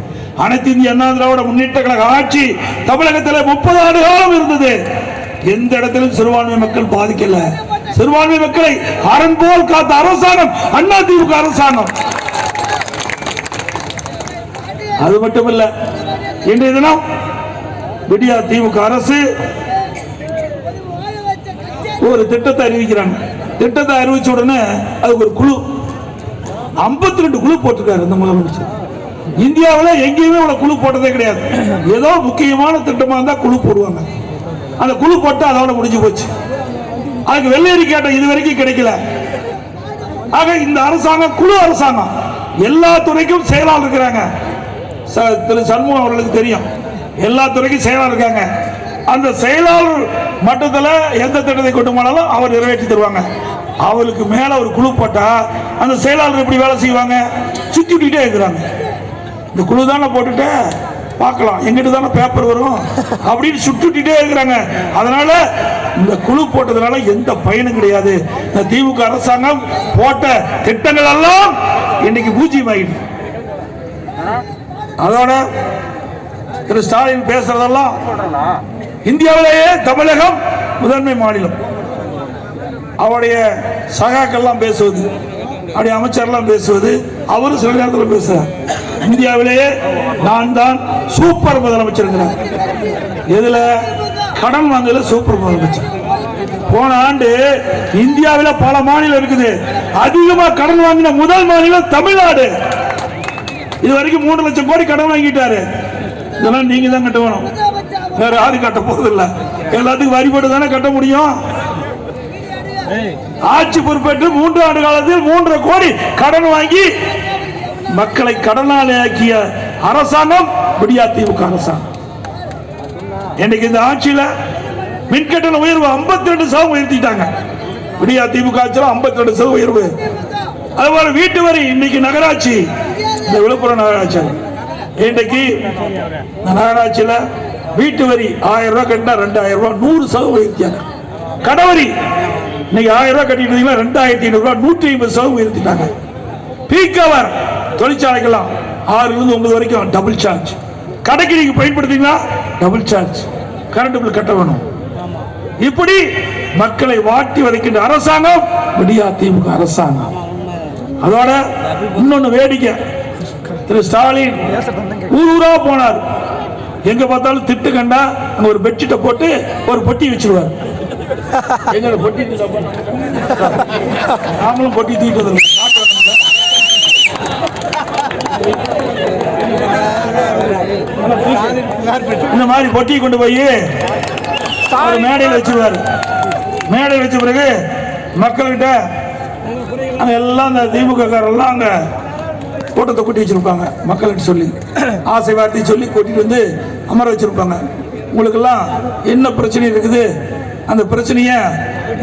அனைத்து இந்திய அண்ணா திராவிட முன்னேற்ற கழக ஆட்சி தமிழகத்தில் 30 ஆண்டு காலம் இருந்தது. எந்த இடத்திலும் சிறுபான்மை மக்கள் பாதிக்கல. சிறுபான்மை மக்களை அரண் போல் காத்த அரசாங்கம் அதிமுக அரசாங்கம். அது மட்டுமல்ல, இன்றைய தினம் விடியா திமுக அரசு ஒரு திட்டத்தை அறிவிக்கிறாங்க. திட்டத்தை அறிவிச்ச உடனே அதுக்கு ஒரு குழு 52 குழு போட்டிருக்காரு இந்த முதலமைச்சர். இந்தியாவில் எங்கேயுமே இவ்வளவு குழு போட்டதே கிடையாது. ஏதோ முக்கியமான திட்டமா இருந்தா குழு போடுவாங்க. அந்த குழு போட்டு அதோட முடிஞ்சு போச்சு. அதுக்கு வெள்ளை கேட்ட இது வரைக்கும் கிடைக்கல. ஆக இந்த அரசாங்கம் குழு அரசாங்கம். எல்லா துறைக்கும் செயலாளர் இருக்கிறாங்க. திரு சண்முகம் அவர்களுக்கு தெரியும், எல்லா துறைக்கும் செயலாளர் இருக்காங்க. அந்த செயலாளர் மட்டத்தில் எந்த திட்டத்தை கொண்டு போனாலும் அவர் நிறைவேற்றி தருவாங்க. அவருக்கு மேல ஒரு குழு போட்டா அந்த செயலாளர் எப்படி வேலை செய்வாங்க? சுத்திட்டே இருக்கிறாங்க. இந்த குழு தானே போட்டுட்டு பார்க்கலாம், எங்கிட்ட தானே பேப்பர் வரும் அப்படின்னு சுட்டுட்டே இருக்கிறாங்க. அதனால இந்த குழு போட்டதுனால எந்த பயனும் கிடையாது. இந்த திமுக அரசாங்கம் போட்ட திட்டங்கள் எல்லாம் இன்னைக்கு பூஜ்ஜியம் ஆகிடுது. அதோட திரு ஸ்டாலின் பேசுறதெல்லாம் இந்தியாவிலேயே தமிழகம் முதன்மை மாநிலம். அவருடைய சகாக்கள்லாம் பேசுவது, அவருடைய அமைச்சர்லாம் பேசுவது, அவரும் சில நேரத்தில் பேசுறார். இந்தியாவிலேயே நான் தான் சூப்பர் முதலமைச்சர். எதுல? கடன் வாங்கல சூப்பர் முதலமைச்சர். போன ஆண்டு இந்தியாவில் பல மாநிலம் இருக்குது, அதிகமா கடன் வாங்கின முதல் மாநிலம் தமிழ்நாடு. இது வரைக்கும் 3 லட்சம் கோடி கடன் வாங்கிட்டாரு. இதெல்லாம் நீங்க தான் கட்ட வேணும், வேற யாரும் கட்ட போறது இல்ல. எல்லாத்துக்கும் வரி போட்டு தானே கட்ட முடியும். ஆட்சி பொறுப்பேற்று 3 ஆண்டு காலத்தில் 3.5 கோடி கடன் வாங்கி மக்களை கடனாளியாக்கிய அரசாங்கம் விடியா திமுக அரசாங்கம். இன்னைக்கு இந்த ஆட்சியில மின்கட்டண உயர்வு 52% உயர்த்திட்டாங்க. விடியா திமுக ஆட்சியில் 52% உயர்வு. அதுபோல வீட்டு வரி இன்னைக்கு நகராட்சி, இந்த விழுப்புரம் நகராட்சி இன்றைக்கு நகராட்சியில வீட்டு வரி 1000 ரூபாய் கட்டினா 2000 ரூபாய் 100% உயர்த்தியாங்க. கடவரி இன்னைக்கு 1000 ரூபாய் கட்டிட்டு 2500 ரூபாய் 150% உயர்த்திட்டாங்க. பீக் அவர் தொழிற்சாலைக்கெல்லாம் 6 இருந்து 9 வரைக்கும் டபுள் சார்ஜ். கடைக்கு நீங்க பயன்படுத்தீங்கன்னா டபுள் சார்ஜ், கரண்ட் பில் கட்ட வேணும். இப்படி மக்களை வாட்டி வதைக்கின்ற அரசாங்கம் விடியா திமுக அரசாங்கம். அதோட இன்னொன்னு வேடிக்கை, திரு ஸ்டாலின் ஊரூரா போனார். எங்க பார்த்தாலும் திட்டு கண்டா அங்க ஒரு பெட்ஷீட்டை போட்டு ஒரு பொட்டி வச்சிருவார். எங்க பொட்டி நாமளும் பொட்டி தூக்கிட்டு இந்த மாதிரி பொட்டி கொண்டு போய் ஒரு மேடையில் வச்சிருவாரு. மேடையில் வச்ச பிறகு மக்கள்கிட்ட அங்க எல்லாம் இந்த திமுக காரெல்லாம் அங்க கூட்டத்தை கூட்டி வச்சிருப்பாங்க. மக்கள்கிட்ட சொல்லி ஆசை வார்த்தை சொல்லி கூட்டிட்டு வந்து அமர வச்சிருப்பாங்க. உங்களுக்கெல்லாம் என்ன பிரச்சனை இருக்குது, அந்த பிரச்சனைய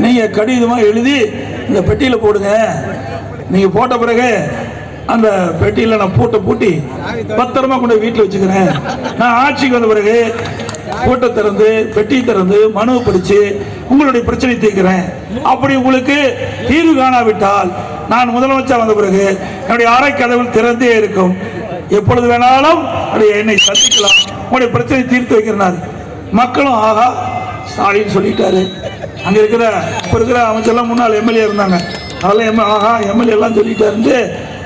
நீங்க கடிதமா எழுதி இந்த பெட்டியில போடுங்க. நீங்க போட்ட பிறகு அந்த பெட்டியில நான் பூட்டி பத்திரமா கொண்டு வீட்டில் வச்சுக்கிறேன். நான் ஆட்சிக்கு வந்த பிறகு கூட்ட திறந்து பெட்டி திறந்து மனு படிச்சு உங்களுடைய பிரச்சனை தீர்க்கிறேன். அப்படி உங்களுக்கு தீர்வு காணாவிட்டால் நான் முதலமைச்சர் வந்த பிறகு என்னுடைய அறை கதவு திறந்தே இருக்கும். எப்பொழுது வேணாலும் என்னை சந்திக்கலாம், உங்களுடைய பிரச்சனை தீர்த்து வைக்கிறார். மக்களும் ஆகா ஸ்டாலின் சொல்லிட்டாரு. அங்க இருக்கிற இப்ப இருக்கிற அமைச்சர்லாம் முன்னாள் எம்எல்ஏ இருந்தாங்க, அதெல்லாம் எம்எல்ஏ எல்லாம் சொல்லிட்டாரு.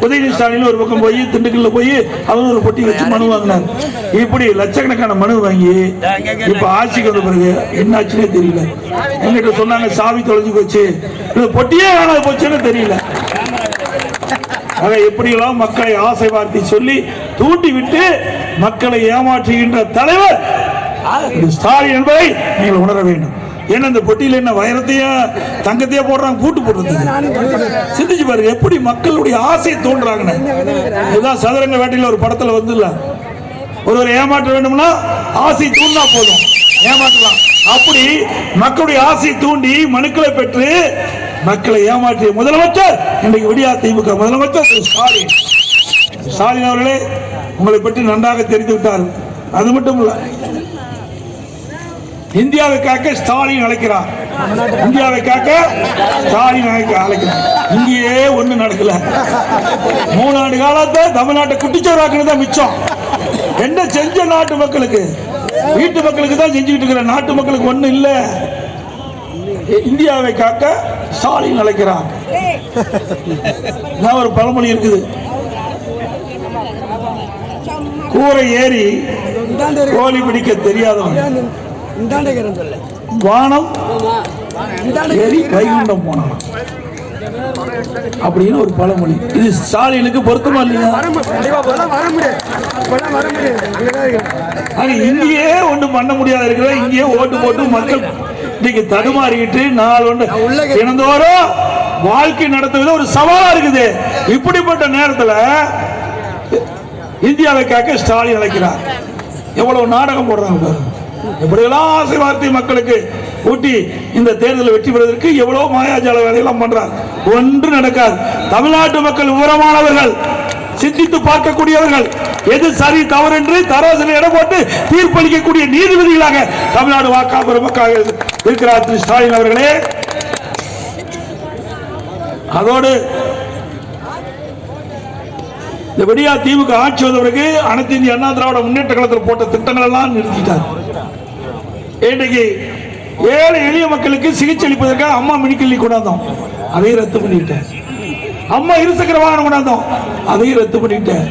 உதயநிதி ஸ்டாலின் ஒரு பக்கம் போய் திண்டுக்கல்ல போய் அவர் ஒரு பொட்டி வச்சு மனு வாங்கினார். இப்படி லட்சக்கணக்கான மனு வாங்கி இப்ப ஆட்சிக்கு வந்த பிறகு என்ன ஆச்சுன்னே தெரியல. எங்கிட்ட சொன்னாங்க சாவி தொலைஞ்சு போச்சு, பொட்டியே காணாது போச்சுன்னு தெரியல. எப்படியெல்லாம் மக்களை ஆசை வார்த்தை சொல்லி தூண்டி விட்டு மக்களை ஏமாற்றுகின்ற தலைவர் ஸ்டாலின் என்பதை நீங்கள் உணர வேண்டும். ஏன்னா இந்த பொட்டியில் என்ன வைரத்தையும் தங்கத்தையே போடுறாங்க, கூட்டு போடுறது. சிந்திச்சு பாருங்க எப்படி மக்களுடைய ஆசையை தோன்றாங்கன்னு. இதுதான் சதுரங்க வேட்டையில் ஒரு படத்துல வந்து இல்ல, ஒருவர் ஏமாற்ற வேண்டும்னா ஆசை தூண்டா போதும், ஏமாற்றலாம். அப்படி மக்களுடைய ஆசையை தூண்டி மனுக்களை பெற்று மக்களை ஏமாற்றிய முதலமைச்சர் இன்றைக்கு விடியா திமுக முதலமைச்சர் திரு ஸ்டாலின். ஸ்டாலின் அவர்களே, உங்களை பற்றி நன்றாக தெரிந்து விட்டார். அது மட்டும் இல்ல, இந்தியாவை காக்க ஸ்டாலின் அழைக்கிறார். இந்தியாவை காக்க ஸ்டாலின் அழைக்கிறார். இங்கேயே ஒண்ணு நடக்கல. 3 ஆண்டு காலத்தை தமிழ்நாட்டை குட்டிச்சோராக்குனது தான் மிச்சம். என்ன செஞ்ச நாட்டு மக்களுக்கு? வீட்டு மக்களுக்கு தான் செஞ்சுக்கிட்டு இருக்கிற, நாட்டு மக்களுக்கு ஒண்ணு இல்ல. இந்தியாவை காக்க ஸ்டாலின் அழைக்கிறார். ஒரு பழமொழி இருக்குது, கூரை ஏறி கோழி பிடிக்க தெரியாதவன் வானம் ஏறி வைகுண்டம் போனான் அப்படின்னு ஒரு பழமொழி. இது ஸ்டாலினுக்கு பொருத்தமா இல்லையா? இங்கேயே ஒன்றும் பண்ண முடியாது இருக்கிற, இங்கேயே ஓட்டு போட்டு மக்கள் இன்னைக்கு தடுமாறிக்கிட்டு நாள் ஒன்று தினந்தோறும் வாழ்க்கை நடத்துவது ஒரு சவாலா இருக்குது. இப்படிப்பட்ட நேரத்தில் இந்தியாவை காக்க ஸ்டாலின் அழைக்கிறார். எவ்வளவு நாடகம் போடுறாங்க பாருங்க. எப்படியெல்லாம் ஆசை வார்த்தை மக்களுக்கு ஊட்டி இந்த தேர்தலில் வெற்றி பெறுவதற்கு எவ்வளவு மாயாஜால வேலையெல்லாம் பண்றார். ஒன்று நடக்காது. தமிழ்நாட்டு மக்கள் விவரமானவர்கள், சிந்தித்து பார்க்கக்கூடியவர்கள், எது சரி தவறு என்று தராசில் இடம் போட்டு தீர்ப்பளிக்கக்கூடிய நீதிபதிகளாக தமிழ்நாடு வாக்கா பெருமக்காக இருக்கிறார் திரு ஸ்டாலின் அவர்களே. அதோடு இந்த விடியா திமுக ஆட்சி வந்த பிறகு அனைத்து இந்திய அண்ணா திராவிட முன்னேற்ற கழகத்தில் போட்ட திட்டங்கள் எல்லாம் நிறுத்திட்டார். இன்றைக்கு ஏழை எளிய மக்களுக்கு சிகிச்சை அளிப்பதற்காக அம்மா மினிக்கிள்ளி கொண்டாந்தோம், அதையும் ரத்து பண்ணிட்டேன். அம்மா இருசக்கர வாகனம் கொண்டாந்தோம், அதையும் ரத்து பண்ணிட்டேன்.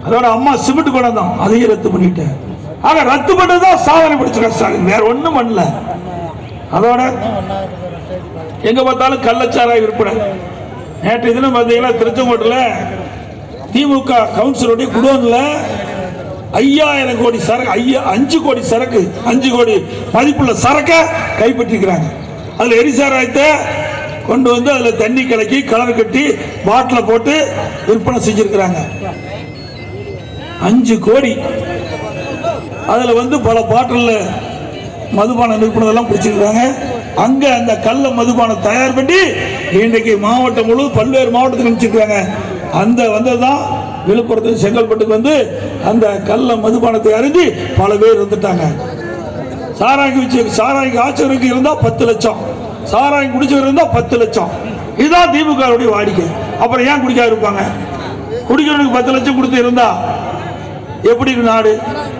அதோட அம்மா சிமெண்ட் கொண்டாந்தோம், அதையும் ரத்து பண்ணிட்டேன். ஆக ரத்து பண்ணதான் சாதனை படிச்சிருக்க ஸ்டாலின், வேற ஒண்ணும் பண்ணல. அதோட எங்க பார்த்தாலும் கள்ளச்சாராய விற்பனை. நேற்று தினம் பார்த்தீங்கன்னா திருச்செங்கோட்டில் திமுக கவுன்சிலருடைய குடோன்ல 5000 கோடி சரக்கு, 5 கோடி சரக்கு, 5 கோடி மதிப்புள்ள சரக்கை கைப்பற்றிருக்கிறாங்க. அதுல எரிசாராயத்தை கொண்டு வந்து அதுல தண்ணி கலக்கி கலர் கட்டி பாட்டில் போட்டு விற்பனை செஞ்சிருக்கிறாங்க. 5 கோடி. அதுல வந்து பல பாட்டில் மதுபான நிறுவனத்தெல்லாம் பிடிச்சிருக்காங்க. அங்க அந்த கள்ள மதுபானம் தயார் பண்ணி இன்றைக்கு மாவட்டம் முழு பல்வேறு மாவட்டத்துக்கு அனுப்பிச்சிருக்காங்க. அந்த வந்ததுதான் விழுப்புரத்துக்கு செங்கல்பட்டுக்கு வந்து அந்த கள்ள மதுபானத்தை அறிஞ்சு பல பேர் வந்துட்டாங்க. சாராய்க்கு ஆட்சியருக்கு இருந்தா 10 லட்சம், சாராயம் குடிச்சவர் இருந்தா 10 லட்சம். இதுதான் திமுக வாடிக்கை. அப்புறம் ஏன் குடிக்காம இருப்பாங்க? குடிக்கிறவனுக்கு 10 லட்சம் கொடுத்து இருந்தா எப்படி நாடு?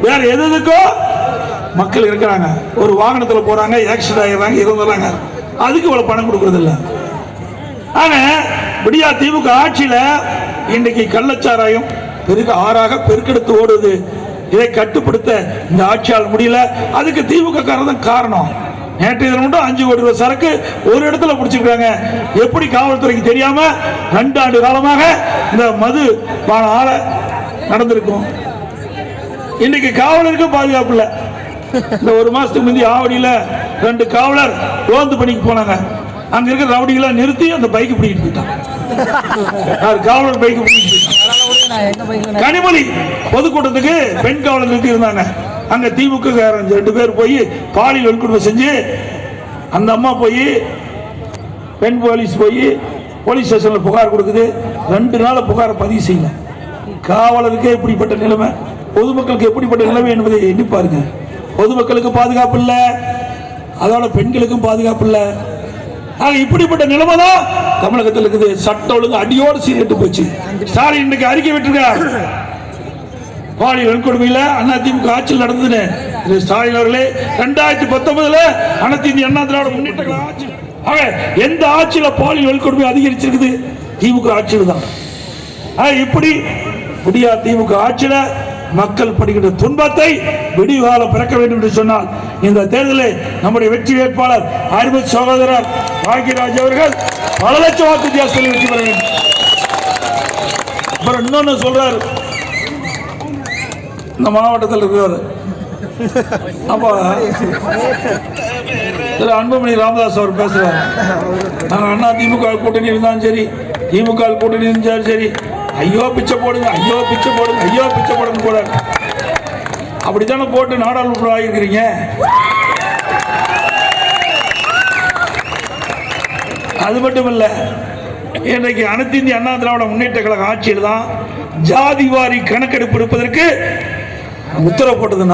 வேற எதுக்கோ மக்கள் இருக்கிறாங்க, ஒரு வாகனத்தில் போறாங்க, ஆக்சிடென்ட் ஆகிறாங்க, இறந்துறாங்க, அதுக்கு இவ்வளவு பணம் கொடுக்கறது இல்லை. ஆனா விடியா திமுக ஆட்சியில இன்றைக்கு கள்ளச்சாராயம் பெருக ஆறாக பெருக்கெடுத்து ஓடுது. இதை கட்டுப்படுத்த இந்த ஆட்சியால் முடியல. அதுக்கு திமுக காரணம் காரணம். நேற்று தினம் மட்டும் 5 கோடி ரூபாய் சரக்கு ஒரு இடத்துல பிடிச்சிருக்காங்க. எப்படி காவல்துறைக்கு தெரியாம 2 ஆண்டு காலமாக இந்த மது ஆள நடந்திருக்கும். இன்னைக்கு காவலருக்கு பாதுகாப்பு இல்லை. இந்த 1 மாசத்துக்கு முந்தைய ஆவடியில 2 காவலர் ரோந்து பணிக்கு போனாங்க. அங்க இருக்கிற ரவுடிகளை நிறுத்தி அந்த பைக் பிடிக்கிட்டு போயிட்டான். காவலர் பைக் பிடிக்கிட்டு போயிட்டான். கனிமொழி பொதுக்கூட்டத்துக்கு பெண் காவலர் நிறுத்தி இருந்தாங்க. அங்க திமுக 2 பேர் போய் பாலியல் வன்கொடுமை செஞ்சு அந்த அம்மா போய் பெண் போலீஸ் போய் போலீஸ் ஸ்டேஷன்ல புகார் கொடுக்குது. 2 நாள் புகாரை பதிவு செய்யல. காவலருக்கு எப்படிப்பட்ட நிலைமை, பொதுமக்களுக்கு எப்படிப்பட்ட நிலைமை என்பதை எண்ணி பாருங்க. பொதுமக்களுக்கு பாதுகாப்பு இல்லை, அதோட பெண்களுக்கும் பாதுகாப்பு இல்லை. இப்படிப்பட்ட நிலைமை தான் தமிழகத்தில் இருக்குது. சட்ட ஒழுங்கு அடியோடு சீர்கெட்டு போச்சு. ஸ்டாலின் இன்னைக்கு அறிக்கை விட்டுருக்கார். பாலியல் வன்கொடுமையில் அதிமுக ஆட்சியில் நடந்ததுன்னு திரு ஸ்டாலின் அவர்களே 2019 அனைத்து இந்திய அண்ணா திராவிட முன்னேற்ற கழக ஆட்சி. ஆக எந்த ஆட்சியில பாலியல் வன்கொடுமை அதிகரிச்சிருக்குது? திமுக ஆட்சியில் தான். இப்படி விடியா திமுக ஆட்சியில மக்கள் படுகின்ற துன்பத்தை விடிகாலம் பிறக்க வேண்டும் என்று சொன்னால் இந்த தேர்தலில் நம்முடைய வெற்றி வேட்பாளர் அருமை சகோதரர் பாக்யராஜ் அவர்கள் பல லட்சம் வாக்கு வித்தியாசத்தில் வெற்றி பெற வேண்டும். அப்புறம் இன்னொன்னு சொல்றாரு, இந்த மாவட்டத்தில் இருக்கிறார் அப்ப திரு அன்புமணி ராமதாஸ் அவர் பேசுறாரு, நாங்கள் அண்ணா திமுக கூட்டணி இருந்தாலும் சரி, திமுக கூட்டணி இருந்தாலும் சரி, ஐயோ பிச்சை போடுங்க, ஐயோ பிச்சை போடுங்க, ஐயோ பிச்சை போடுங்க கூட. அப்படித்தானே போட்டு நாடாளுமன்ற ஆகியிருக்கிறீங்க. அது மட்டும் இல்ல, இன்றைக்கு அனைத்து இந்திய அண்ணா திராவிட முன்னேற்ற கழக ஆட்சியில் தான் ஜாதிவாரி கணக்கெடுப்பு எடுப்பதற்கு உத்தரவு போட்டது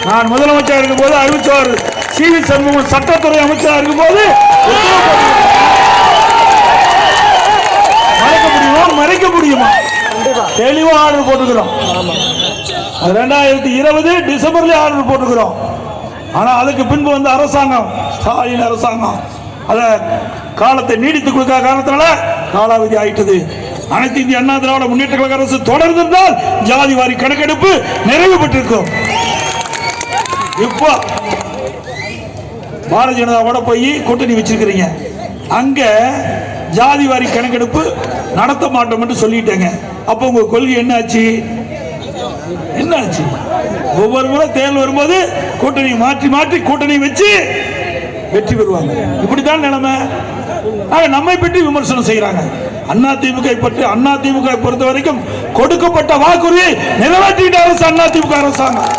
நான் முதலமைச்சர் இருக்கும் போது அறிவிச்சவர் சி.வி. சண்முகம் சட்டத்துறை அமைச்சராக இருக்கும் போது மறைக்க முடியுமா? தெளிவா ஆர்டர் போட்டுக்கிறோம். 2020 டிசம்பர்ல ஆர்டர் போட்டுக்கிறோம். ஆனா அதுக்கு பின்பு வந்த அரசாங்கம், ஸ்டாலின் அரசாங்கம், அத காலத்தை நீடித்து கொடுக்காத காரணத்தினால காலாவதி ஆயிட்டது. அனைத்து இந்திய அண்ணா திராவிட முன்னேற்ற கழக அரசு தொடர்ந்திருந்தால் ஜாதி வாரி கணக்கெடுப்பு நிறைவு பெற்றிருக்கும். இப்போ பாரதிய ஜனதாவோட போய் கூட்டணி வச்சிருக்கிறீங்க, அங்க ஜாதி வாரி கணக்கெடுப்பு நடத்த மாட்டோம் என்று சொல்லிட்டேங்க. அப்ப உங்க கொள்கை என்னாச்சு? ஒவ்வொரு முறை தேர்தல் வரும்போது கூட்டணி மாற்றி மாற்றி கூட்டணி வச்சு வெற்றி பெறுவாங்க. இப்படித்தான் நிலைமை. நம்மை பற்றி விமர்சனம் செய்யறாங்க. அதிமுக பற்றி, அதிமுக பொறுத்த வரைக்கும் கொடுக்கப்பட்ட வாக்குறுதியை நிறைவேற்றிட்ட அரசு அதிமுக அரசாங்கம்.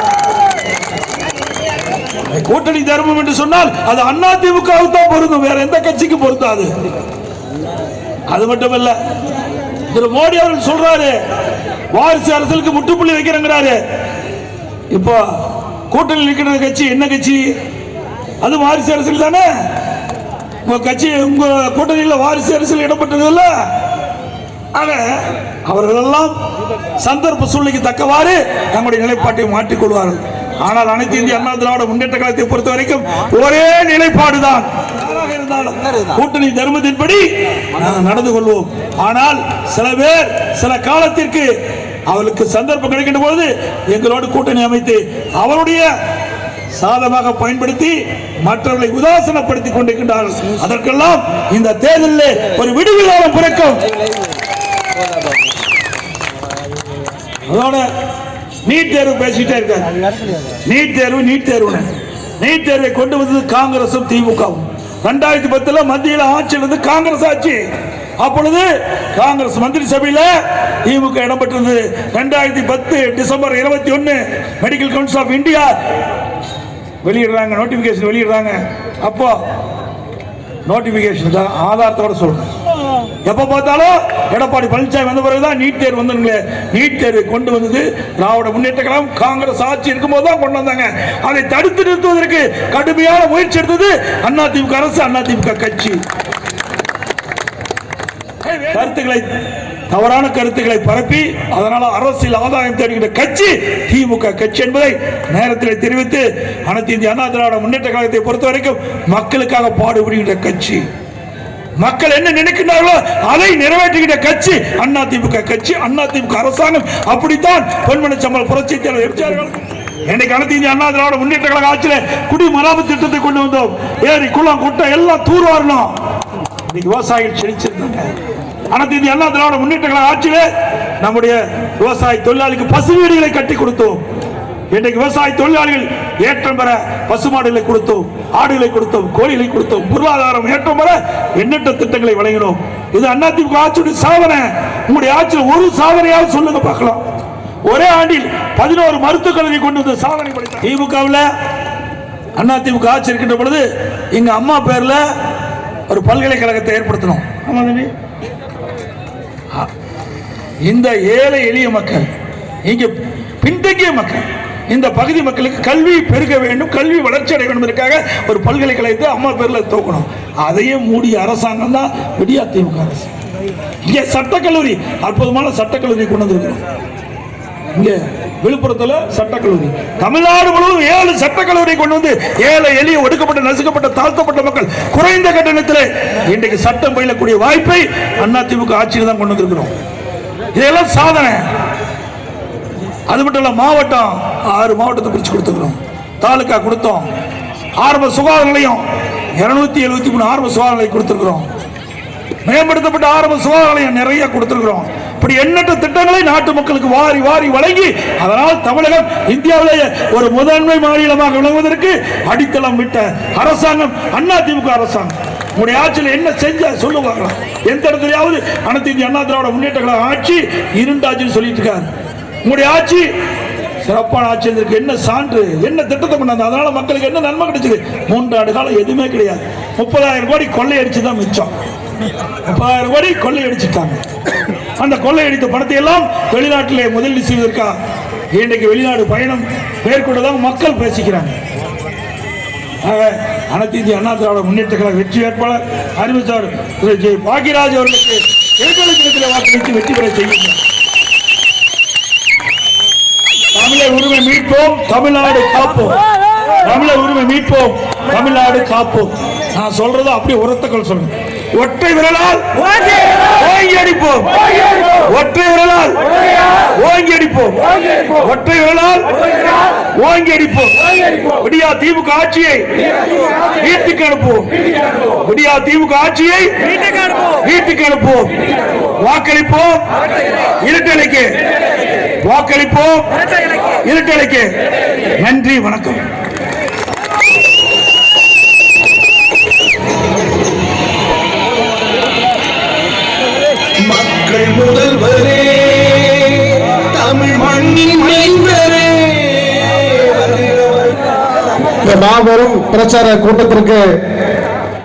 கூட்டணி தர்மம் என்று சொன்னால் அது அதிமுகவுக்கு தான் பொருந்தும், வேற எந்த கட்சிக்கு பொருந்தாது. அது மட்டுமல்ல, திரு மோடி அவர்கள் சொல்றாரு வாரிசு அரசியலுக்கு முற்றுப்புள்ளி வைக்கிறாரு. இப்போ கூட்டணி இருக்கிற கட்சி என்ன கட்சி? அது வாரிசு அரசியல் தானே. உங்க கட்சி, உங்க கூட்டணியில் வாரிசு அரசியல் இடம்பெற்றது இல்ல. ஆக அவர்கள் எல்லாம் சந்தர்ப்ப சூழ்நிலைக்கு தக்கவாறு தங்களுடைய நிலைப்பாட்டை மாற்றிக் கொள்வார்கள். ஆனால் அனைத்து இந்திய அண்ணா திராவிட முன்னேற்ற கழகத்தை பொறுத்த வரைக்கும் ஒரே நிலைப்பாடுதான். கூட்டணி தர்மத்தின்படி நடந்து கொள்வோம். ஆனால் சில பேர் சில காலத்திற்கு அவளுக்கு சந்தர்ப்பம் கிடைக்கின்ற போது எங்களோடு கூட்டணி அமைத்து அவருடைய சாதமாக பயன்படுத்தி மற்றவர்களை உதாசனப்படுத்திக் கொண்டிருக்கின்றார்கள். அதற்கெல்லாம் இந்த தேர்தலில் ஒரு விடுவி காலம் பிறக்கும். அதோட நீட் தேர்வு பேசிட்டே இருக்காங்க. நீட் தேர்வை கொண்டு வந்தது காங்கிரசும் திமுகவும். 2010 மத்தியில் ஆட்சியில் இருந்து காங்கிரஸ் ஆட்சி. அப்பொழுது காங்கிரஸ் மந்திரி சபையில் திமுக இடம்பெற்றது. 2010 December 21 medical council of India வெளியிடுறாங்க, நோட்டிபிகேஷன் வெளியிடுறாங்க. அப்போ நோட்டிபிகேஷன் தான் ஆதாரத்தோட சொல்றேன். எப்ப பார்த்தாலும் எடப்பாடி பழனிசாமி வந்த பிறகுதான் நீட் தேர்வு வந்தாங்களே. நீட் தேர்வை கொண்டு வந்தது திராவிட முன்னேற்ற கழகம் காங்கிரஸ் ஆட்சி இருக்கும் போதுதான் கொண்டு வந்தாங்க. அதை தடுத்து நிறுத்துவதற்கு கடுமையான முயற்சி எடுத்தது அதிமுக அரசு, அதிமுக கட்சி. கருத்துக்களை, தவறான கருத்துக்களை பரப்பி அதனால அரசியல் ஆதாயம் தேடுகின்ற கட்சி திமுக கட்சி என்பதை நேரத்தில் தெரிவித்து, அனைத்து இந்திய அண்ணா திராவிட முன்னேற்ற கழகத்தை பொறுத்த வரைக்கும் மக்களுக்காக பாடுபடுகின்ற கட்சி, மக்கள் என்ன நினைக்கிறார்களோ அதை நிறைவேற்றுகின்ற கட்சி அதிமுக கட்சி, அதிமுக அரசாங்கம். அப்படித்தான் பொன்மன சம்பல் புரட்சி தலைவர் இன்னைக்கு அனைத்து இந்திய அண்ணா திராவிட முன்னேற்ற கழக ஆட்சியில் குடிமராமத்து திட்டத்தை கொண்டு வந்தோம். ஏரி குளம் குட்டை எல்லாம் தூர்வாரணும். இன்னைக்கு விவசாயிகள் செழிச்சிருந்தாங்க. அனைத்து இந்திய அண்ணா திராவிட முன்னேற்ற கழக ஆட்சியிலே நம்முடைய விவசாய தொழிலாளிக்கு பசு வீடுகளை கட்டி கொடுத்தோம். இன்றைக்கு விவசாய தொழிலாளிகள் ஏற்றம் பெற பசுமாடுகளை கொடுத்தோம், ஆடுகளை கொடுத்தோம், கோழிகளை கொடுத்தோம். பொருளாதாரம் ஏற்றம் பெற எண்ணற்ற திட்டங்களை வழங்கினோம். இது அதிமுக ஆட்சியுடைய சாதனை. உங்களுடைய ஆட்சியில் ஒரு சாதனையாவது சொல்லுங்க பார்க்கலாம். ஒரே ஆண்டில் 11 மருத்துவக் கல்லூரி கொண்டு வந்து சாதனை படைத்தார். திமுகவில் அதிமுக ஆட்சி இருக்கின்ற பொழுது எங்க அம்மா பேர்ல ஒரு பல்கலைக்கழகத்தை ஏற்படுத்தணும். இந்த ஏழை எளிய மக்கள், இங்க பின்தங்கிய மக்கள், இந்த பகுதி மக்களுக்கு கல்வி பெருக வேண்டும், கல்வி வளர்ச்சி அடைய வேண்டும் என்பதற்காக ஒரு பல்கலைக்கழகத்தை அம்மா பேர்ல தோக்கணும். அதையே மூடிய அரசாங்கம் தான் விடியா திமுக அரசு. இங்கே சட்டக்கல்லூரி, அற்புதமான சட்டக்கல்லூரி கொண்டு வந்திருக்கிறோம். இங்க விழுப்புரத்துல சட்டக்கல்லூரி, தமிழ்நாடு முழுவதும் 7 சட்டக்கல்லூரி கொண்டு வந்து ஏழை எளிய ஒடுக்கப்பட்ட நசுக்கப்பட்ட தாழ்த்தப்பட்ட மக்கள் குறைந்த கட்டணத்தில் இன்றைக்கு சட்டம் பயிலக்கூடிய வாய்ப்பை அதிமுக ஆட்சியில் தான் கொண்டு வந்திருக்கிறோம். இதெல்லாம் சாதனை. அது மட்டும் இல்ல, மாவட்டம் 6 மாவட்டத்தை பிரிச்சு கொடுத்துக்கிறோம், தாலுக்கா கொடுத்தோம், ஆரம்ப சுகாதார நிலையம் 273 ஆரம்ப சுகாதார நிலையம் கொடுத்திருக்கிறோம், மேம்படுத்தப்பட்ட ஆரம்ப சுகாதார நிலையம் நிறைய கொடுத்திருக்கிறோம். இப்படி எண்ணற்ற திட்டங்களை நாட்டு மக்களுக்கு வாரி வாரி வழங்கி, அதனால் தமிழகம் இந்தியாவிலேயே ஒரு முதன்மை மாநிலமாக விளங்குவதற்கு அடித்தளம் விட்ட அரசாங்கம் அதிமுக அரசாங்கம். உங்களுடைய ஆட்சியில் என்ன செஞ்ச சொல்லுவாங்க? எந்த இடத்துலயாவது அனைத்து இந்திய அண்ணா திராவிட முன்னேற்ற கழக ஆட்சி இருண்டாட்சின்னு சொல்லிட்டு இருக்காரு. உங்களுடைய ஆட்சி சிறப்பான ஆட்சி. என்ன சான்று, என்ன திட்டத்தை கொண்டாந்து, அதனால மக்களுக்கு என்ன நன்மை கிடைச்சது? 3 ஆண்டு காலம் எதுவுமே கிடையாது. 30,000 கோடி கொள்ளையடிச்சு தான் மிச்சம். 30,000 கோடி கொள்ளையடிச்சுட்டாங்க. அந்த கொள்ளையடித்த பணத்தை எல்லாம் வெளிநாட்டிலே முதலீடு செய்வதற்காக இன்றைக்கு வெளிநாடு பயணம் மேற்கொண்டுதான் மக்கள் பேசிக்கிறாங்க. அனைத்து இந்திய அண்ணா திராவிட முன்னேற்ற கழக வெற்றி வேட்பாளர் அறிவித்தார் திரு பாக்கியராஜ் அவர்களுக்கு எங்களுக்கு வாக்களித்து வெற்றி பெற செய்கின்றனர். தமிழர் உரிமை மீட்போம், தமிழ்நாடு காப்போம். தமிழர் உரிமை மீட்போம், தமிழ்நாடு காப்போம். நான் சொல்றது அப்படியே உரத்தக்கள் சொல்றேன். ஒற்றை விரலால் ஓங்கி அடிப்போம், ஒற்றை விரலால் ஓங்கி அடிப்போம், ஒற்றை விரலால் ஓங்கி அடிப்போம். விடியா திமுக ஆட்சியை வீட்டுக்கு அனுப்புவோம், விடியா திமுக ஆட்சியை வீட்டுக்கு அனுப்புவோம். வாக்களிப்போம் இரட்டலைக்கு, வாக்களிப்போம் இரட்டலைக்கு. நன்றி, வணக்கம். மக்கள் முதல்வரே, தமிழ் மண்ணின் மைந்தரே. இந்த மாபெரும் பிரச்சார கூட்டத்திற்கு